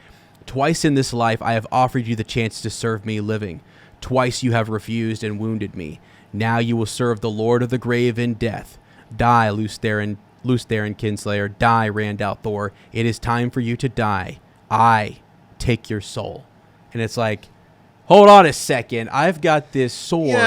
A: "Twice in this life I have offered you the chance to serve me living. Twice you have refused and wounded me. Now you will serve the Lord of the Grave in death. Die, loose Theron Kinslayer. Die, Randall Thor. It is time for you to die. I take your soul." And it's like, hold on a second. I've got this sword.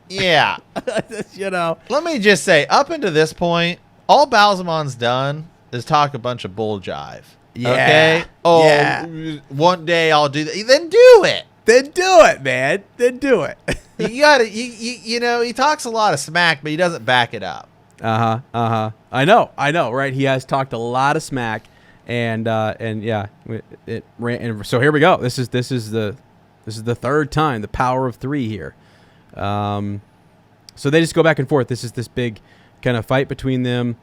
B: Yeah. Let me just say, up until this point, all Balsamon's done is talk a bunch of bull jive.
A: Yeah.
B: Okay? One day I'll do that. Then do it.
A: Then do it, man. Then do it.
B: You gotta, he talks a lot of smack, but he doesn't back it up.
A: I know, right? He has talked a lot of smack, and it ran. And so here we go. This is the third time, the power of 3 here. So they just go back and forth. This is this big kind of fight between them.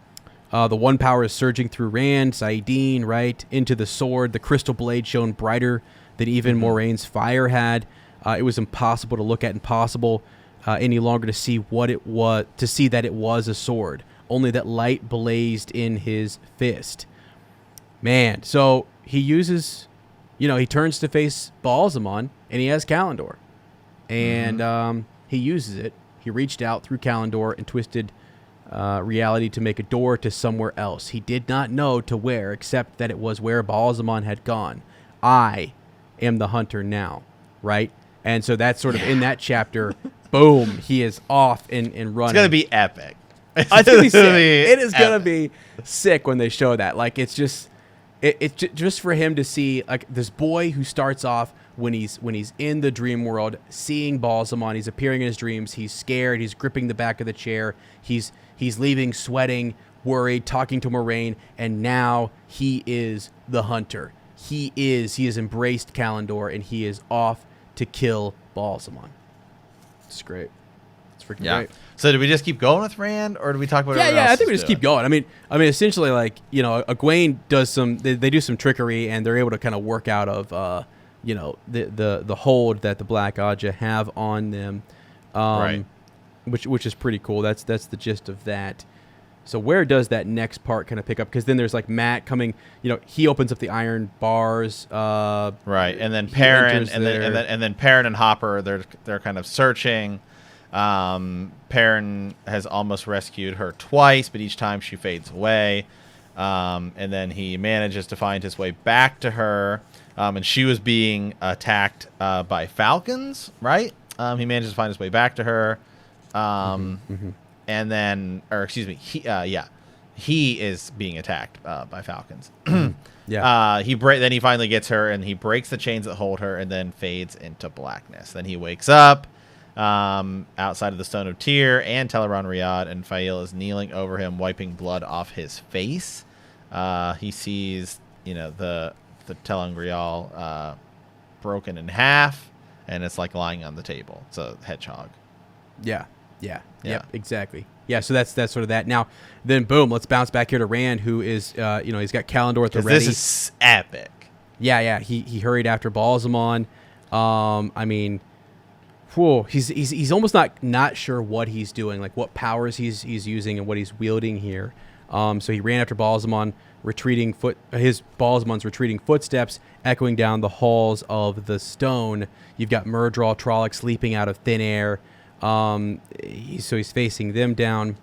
A: The one power is surging through Rand, Saidin, right, into the sword. The crystal blade shone brighter than even Moraine's fire had. It was impossible to look at, impossible any longer to see what it was, to see that it was a sword. Only that light blazed in his fist. Man, so he uses, he turns to face Balsamon, and he has Callandor. And he uses it. He reached out through Callandor and twisted reality to make a door to somewhere else. He did not know to where, except that it was where Balsamon had gone. I am the hunter now, right? And so that's sort of in that chapter. Boom, he is off and running.
B: It's going to be epic.
A: It's going to be sick. It is going to be sick when they show that. Like, it's just for him to see, like, this boy who starts off when he's in the dream world, seeing Balsamon. He's appearing in his dreams. He's scared. He's gripping the back of the chair. He's leaving, sweating, worried, talking to Moraine, and now he is the hunter. He has embraced Callandor, and he is off to kill Balsamon. It's great. It's freaking great.
B: So do we just keep going with Rand, or do we talk about?
A: I think we just keep going. I mean, essentially, like, Egwene does some. They do some trickery, and they're able to kind of work out of, the hold that the Black Aja have on them,
B: right?
A: Which is pretty cool. That's the gist of that. So where does that next part kind of pick up? Because then there's like Matt coming. He opens up the iron bars.
B: Right, and then Perrin, and then Perrin and Hopper. They're kind of searching. Perrin has almost rescued her twice, but each time she fades away. And then he manages to find his way back to her. And she was being attacked by falcons, right? He manages to find his way back to her. And then, he is being attacked by falcons. Then he finally gets her, and he breaks the chains that hold her, and then fades into blackness. Then he wakes up outside of the Stone of Tyr and Teleron Riyadh, and Fael is kneeling over him, wiping blood off his face. He sees, the Telangrial broken in half, and it's like lying on the table. It's a hedgehog. Yep, exactly. Yeah, so that's sort of that. Now, then, boom, let's bounce back here to Rand, who is, he's got Callandor at the ready. This is epic.
A: Yeah, he hurried after Balsamon. He's almost not sure what he's doing, like what powers he's using and what he's wielding here. So he ran after Balsamon, Balsamon's retreating footsteps echoing down the halls of the stone. You've got Myrddraal Trolloc leaping out of thin air. So he's facing them down.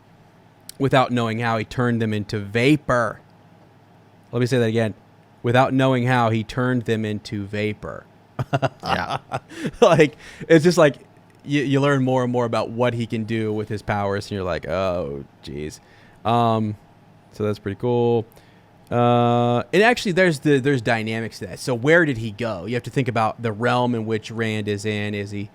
A: Without knowing how, he turned them into vapor. Let me say that again. Without knowing how, he turned them into vapor. Like, it's just like you learn more and more about what he can do with his powers, and you're like, oh, geez. So that's pretty cool. And actually, there's dynamics to that. So where did he go? You have to think about the realm in which Rand is in. Is he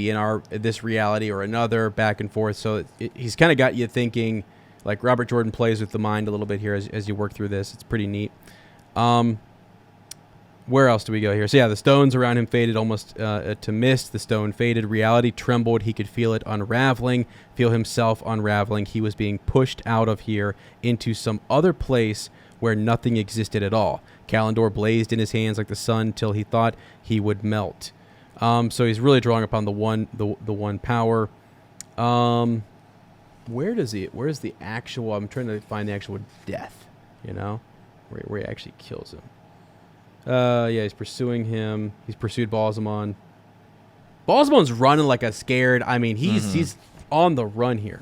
A: in this reality or another? Back and forth. So he's kind of got you thinking. Like Robert Jordan plays with the mind a little bit here as you work through this. It's pretty neat. where else do we go here? So yeah, the stones around him faded almost to mist. The stone faded. Reality trembled. He could feel it unraveling, feel himself unraveling. He was being pushed out of here into some other place where nothing existed at all. Callandor blazed in his hands like the sun till he thought he would melt. So he's really drawing upon the one power. Where's the actual? I'm trying to find the actual death. You know, where he actually kills him. Yeah, he's pursuing him. He's pursued Balsamon. Balsamon's running like a scared. I mean, he's on the run here.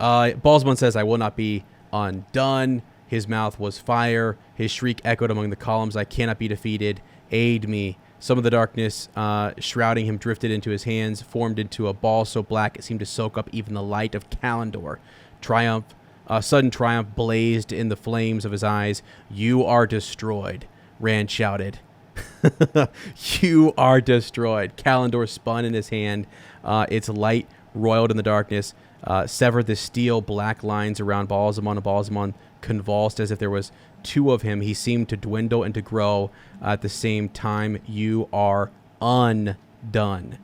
A: Balsamon says, "I will not be undone." His mouth was fire. His shriek echoed among the columns. I cannot be defeated. Aid me. Some of the darkness shrouding him drifted into his hands, formed into a ball so black it seemed to soak up even the light of Callandor. Sudden triumph blazed in the flames of his eyes. "You are destroyed," Rand shouted. "You are destroyed." Callandor spun in his hand. Its light roiled in the darkness, severed the steel black lines around Balsamon, and Balsamon convulsed as if there was two of him. He seemed to dwindle and to grow at the same time. "You are undone."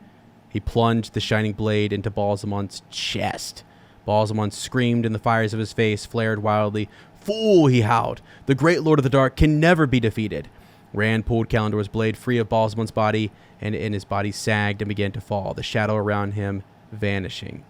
A: He plunged the shining blade into Balsamon's chest. Balsamon screamed, and the fires of his face flared wildly. "Fool," he howled. "The great Lord of the Dark can never be defeated." Rand pulled Callandor's blade free of Balsamon's body, and his body sagged and began to fall, the shadow around him vanishing.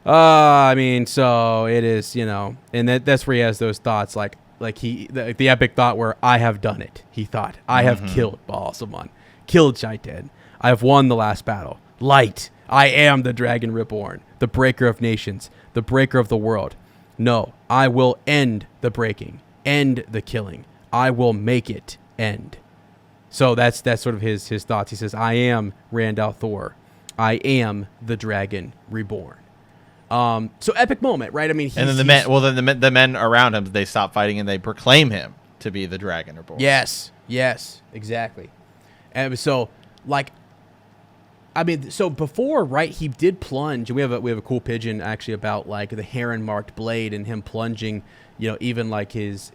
A: I mean, so it is, you know, and that's where he has those thoughts, like the epic thought where I have done it. He thought, I have killed Balsamon, killed Chaiten. I have won the last battle. Light, I am the Dragon Reborn, the breaker of nations, the breaker of the world. No, I will end the breaking, end the killing. I will make it end. So that's sort of his thoughts. He says, I am Rand al'Thor. I am the Dragon Reborn. So epic moment, right? I mean,
B: and then the men around him, they stop fighting and they proclaim him to be the Dragon Reborn.
A: Yes, exactly. And so, like, I mean, so before, right? He did plunge. And we have a cool pigeon actually about like the heron marked blade and him plunging. You know, even like his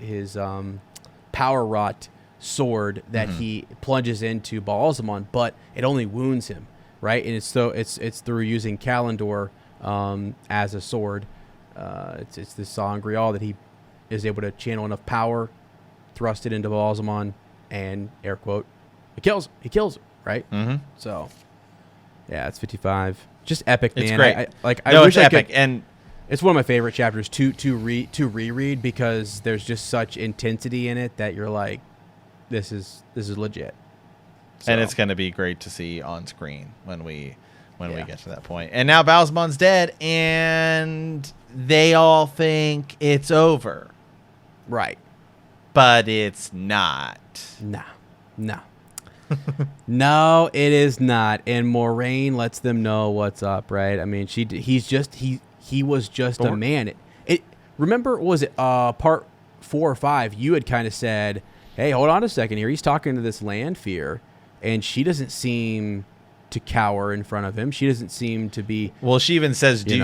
A: power wrought sword that he plunges into Balsamon, but it only wounds him, right? And it's through using Callandor as a sword. It's the Sangreal that he is able to channel enough power, thrust it into Balsamon, and air quote, he kills him, right? So yeah, it's 55. Just epic, man.
B: It's great.
A: I wish
B: it's
A: I
B: epic,
A: could,
B: and
A: it's one of my favorite chapters to reread because there's just such intensity in it that you're like, this is legit. So.
B: And it's going to be great to see on screen when we get to that point. And now Balsamon's dead, and they all think it's over.
A: Right.
B: But it's not.
A: No. No, it is not. And Moraine lets them know what's up, right? I mean, he was just a man. Remember, was it part 4 or 5? You had kind of said, "Hey, hold on a second here. He's talking to this Landfear, and she doesn't seem to cower in front of him. She doesn't seem to be." Well,
B: she even says, "Do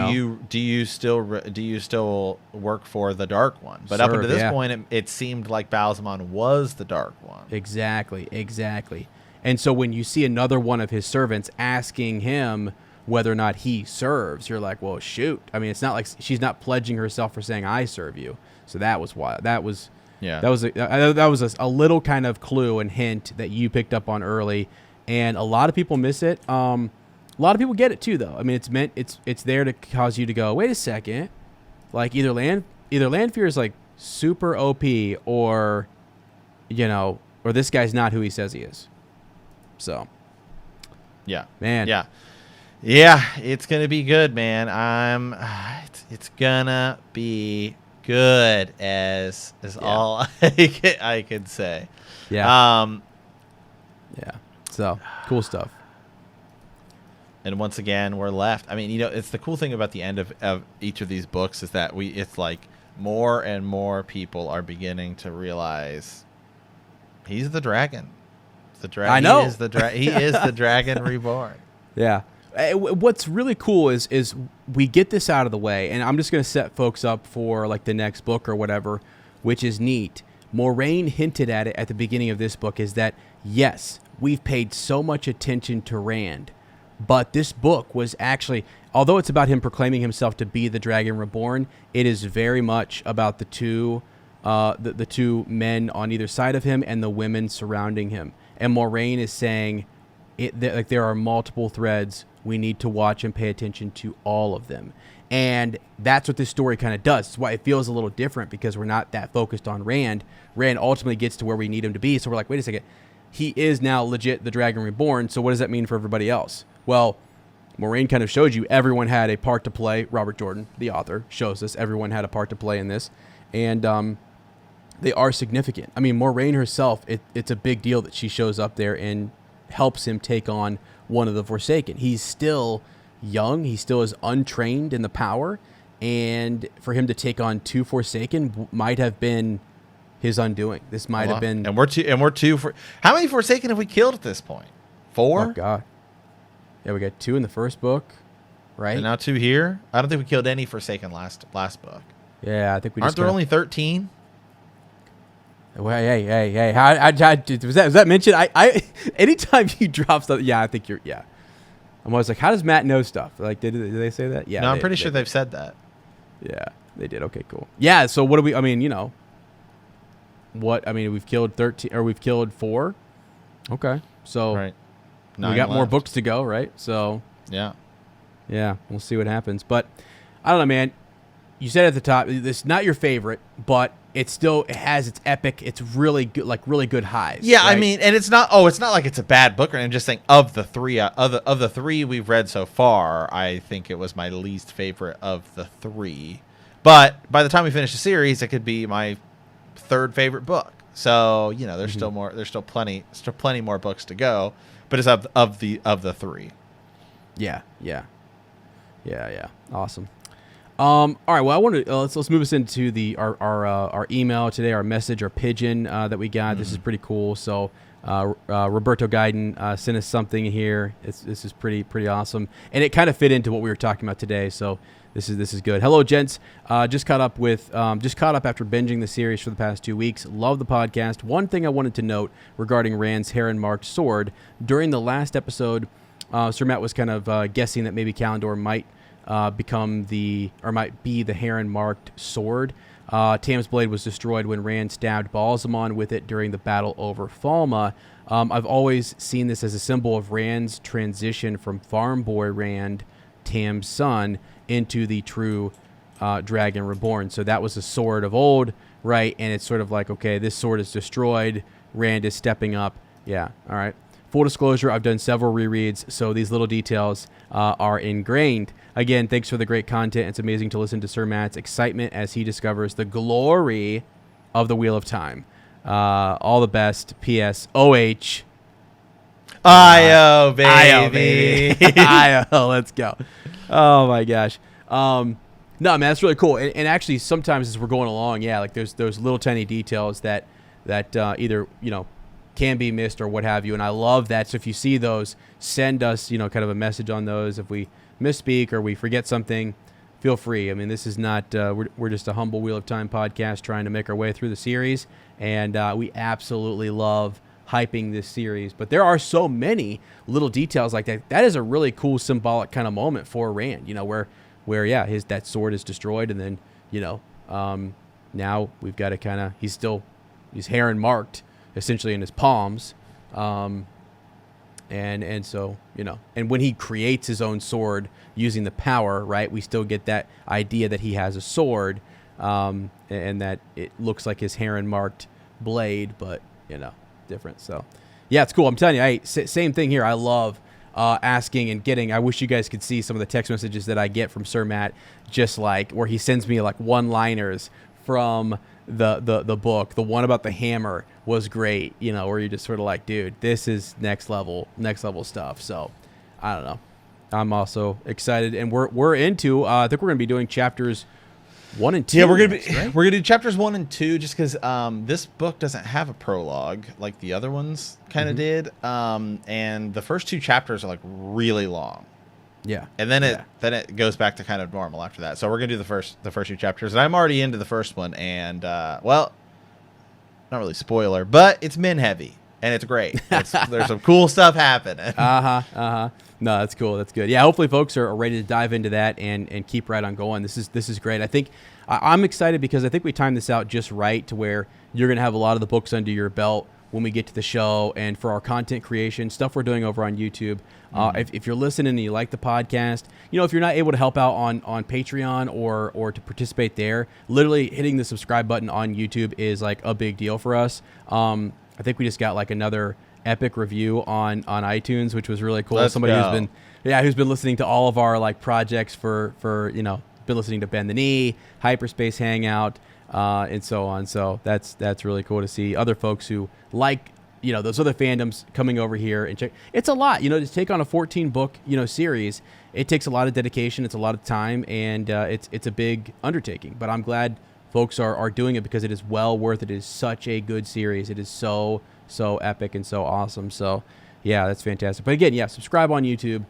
B: you still work for the Dark One?" But up until this point, it seemed like Balsamon was the Dark One.
A: Exactly. And so when you see another one of his servants asking him whether or not he serves, you're like, well, shoot. I mean, it's not like she's not pledging herself for saying I serve you. So that was wild. That was a little kind of clue and hint that you picked up on early, and a lot of people miss it. A lot of people get it too, though. I mean, it's there to cause you to go, wait a second, like either Landfear is like super OP, or or this guy's not who he says he is. So,
B: yeah,
A: man,
B: yeah, it's gonna be good, man. It's gonna be good as all I could say.
A: Yeah. Yeah. So cool stuff.
B: And once again, we're left. I mean, it's the cool thing about the end of each of these books is that it's like more and more people are beginning to realize he's the dragon. The dragon. I know. He is the Dragon Reborn.
A: Yeah. What's really cool is we get this out of the way, and I'm just going to set folks up for like the next book or whatever, which is neat. Moraine hinted at it at the beginning of this book, is that, yes, we've paid so much attention to Rand, but this book was actually, although it's about him proclaiming himself to be the Dragon Reborn, it is very much about the two men on either side of him and the women surrounding him. And Moraine is saying, there are multiple threads. We need to watch and pay attention to all of them. And that's what this story kind of does. It's why it feels a little different, because we're not that focused on Rand. Rand ultimately gets to where we need him to be. So we're like, wait a second. He is now legit the Dragon Reborn. So what does that mean for everybody else? Well, Moraine kind of showed you everyone had a part to play. Robert Jordan, the author, shows us everyone had a part to play in this. And they are significant. I mean, Moraine herself, it's a big deal that she shows up there and helps him take on one of the Forsaken. He's still young. He still is untrained in the power. And for him to take on two Forsaken might have been his undoing. This might have been...
B: And we're two for... How many Forsaken have we killed at this point? 4?
A: Oh, God. Yeah, we got 2 in the first book, right?
B: And now 2 here? I don't think we killed any Forsaken last book.
A: Yeah, I think we
B: Aren't there only 13?
A: Well, hey. Was that mentioned? I anytime you drop stuff, yeah, I think you're, yeah. I'm always like, how does Matt know stuff? Like, did they say that? Yeah.
B: No, I'm pretty sure they've said that.
A: Yeah, they did. Okay, cool. Yeah, so what do we, I mean, we've killed 13, or we've killed 4. Okay, so
B: right.
A: We got more books to go, right? So
B: yeah,
A: we'll see what happens. But I don't know, man. You said at the top, this is not your favorite, but it has its epic. It's really good, like really good highs.
B: Yeah,
A: right?
B: I mean, and it's not like it's a bad book. I'm just saying of the 3 we've read so far, I think it was my least favorite of the 3. But by the time we finish the series, it could be my 3rd favorite book. So there's still more. There's still plenty more books to go. But it's of the 3.
A: Yeah. Awesome. All right. Well, I want to let's move us into our email today, our message, our pigeon that we got. This is pretty cool. So Roberto Gai'don sent us something here. This is pretty awesome, and it kind of fit into what we were talking about today. So this is good. Hello, gents. Just caught up after binging the series for the past 2 weeks. Love the podcast. One thing I wanted to note regarding Rand's heron-marked sword during the last episode, Sir Matt was kind of guessing that maybe Callandor might might be the heron-marked sword. Tam's blade was destroyed when Rand stabbed Balsamon with it during the battle over Falma. I've always seen this as a symbol of Rand's transition from farm boy Rand, Tam's son, into the true Dragon Reborn. So that was a sword of old, right? And it's sort of like, okay, this sword is destroyed. Rand is stepping up. Yeah, all right. Full disclosure, I've done several rereads, so these little details are ingrained. Again, thanks for the great content. It's amazing to listen to Sir Matt's excitement as he discovers the glory of the Wheel of Time. All the best. P.S. O.H.
B: I-O, baby.
A: I-O, let's go. Oh, my gosh. No, man, that's really cool. And actually, sometimes as we're going along, yeah, like there's little tiny details that either, can be missed or what have you. And I love that. So if you see those, send us, kind of a message on those. If we misspeak or we forget something, feel free. I mean, this is not, we're just a humble Wheel of Time podcast trying to make our way through the series. And we absolutely love hyping this series. But there are so many little details like that. That is a really cool symbolic kind of moment for Rand, where that sword is destroyed. And then, now we've got to kind of, he's heron marked essentially in his palms. And so, and when he creates his own sword using the power, right, we still get that idea that he has a sword, and that it looks like his heron-marked blade, but, different. So, yeah, it's cool. I'm telling you, same thing here. I love asking and getting, I wish you guys could see some of the text messages that I get from Sir Matt, just like, where he sends me, like, one-liners from the book. The one about the hammer was great, where you're just sort of like, dude, this is next level stuff. So I don't know, I'm also excited, and we're into I think we're gonna be doing chapters 1 and 2.
B: Yeah, we're gonna do chapters 1 and 2 just because this book doesn't have a prologue like the other ones kind of did, and the first 2 chapters are like really long.
A: Yeah,
B: and then it goes back to kind of normal after that. So we're gonna do the first 2 chapters, and I'm already into the first one. And not really spoiler, but it's min heavy and it's great. There's some cool stuff happening.
A: No, that's cool. That's good. Yeah, hopefully folks are ready to dive into that and keep right on going. This is great. I think I'm excited because I think we timed this out just right to where you're going to have a lot of the books under your belt when we get to the show, and for our content creation stuff we're doing over on YouTube. If you're listening and you like the podcast, if you're not able to help out on Patreon or to participate there, literally hitting the subscribe button on YouTube is like a big deal for us. I think we just got like another epic review on iTunes, which was really cool.
B: Let's
A: Somebody
B: go.
A: who's been listening to all of our like projects for been listening to Bend the Knee, Hyperspace Hangout, and so on. So that's really cool to see other folks who like those other fandoms coming over here and check. It's a lot, to take on a 14 book series. It takes a lot of dedication. It's a lot of time, and it's a big undertaking. But I'm glad folks are doing it because it is well worth it. It is such a good series. It is so epic and so awesome. So yeah, that's fantastic. But again, yeah, subscribe on YouTube.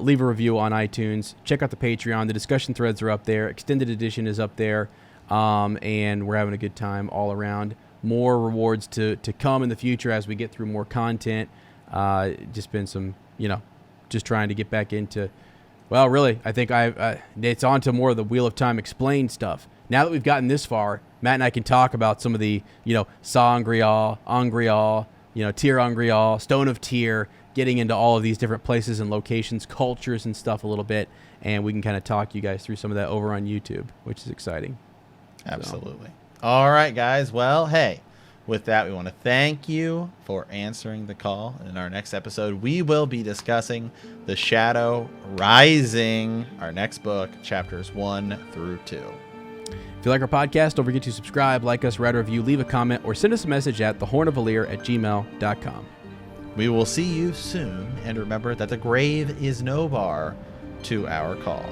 A: Leave a review on iTunes. Check out the Patreon. The discussion threads are up there. Extended edition is up there. And we're having a good time all around. More rewards to come in the future as we get through more content. Just been some, just trying to get back into, well, really, I think it's on to more of the Wheel of Time explained stuff. Now that we've gotten this far, Matt and I can talk about some of the, Sangreal, Angreal, Tyr Angreal, Stone of Tyr, getting into all of these different places and locations, cultures and stuff a little bit. And we can kind of talk you guys through some of that over on YouTube, which is exciting.
B: Absolutely. All right, guys. Well, hey, with that, we want to thank you for answering the call. In our next episode, we will be discussing The Shadow Rising, our next book, chapters 1 through 2.
A: If you like our podcast, don't forget to subscribe, like us, write a review, leave a comment, or send us a message at thehornofvalir@gmail.com.
B: We will see you soon, and remember that the grave is no bar to our call.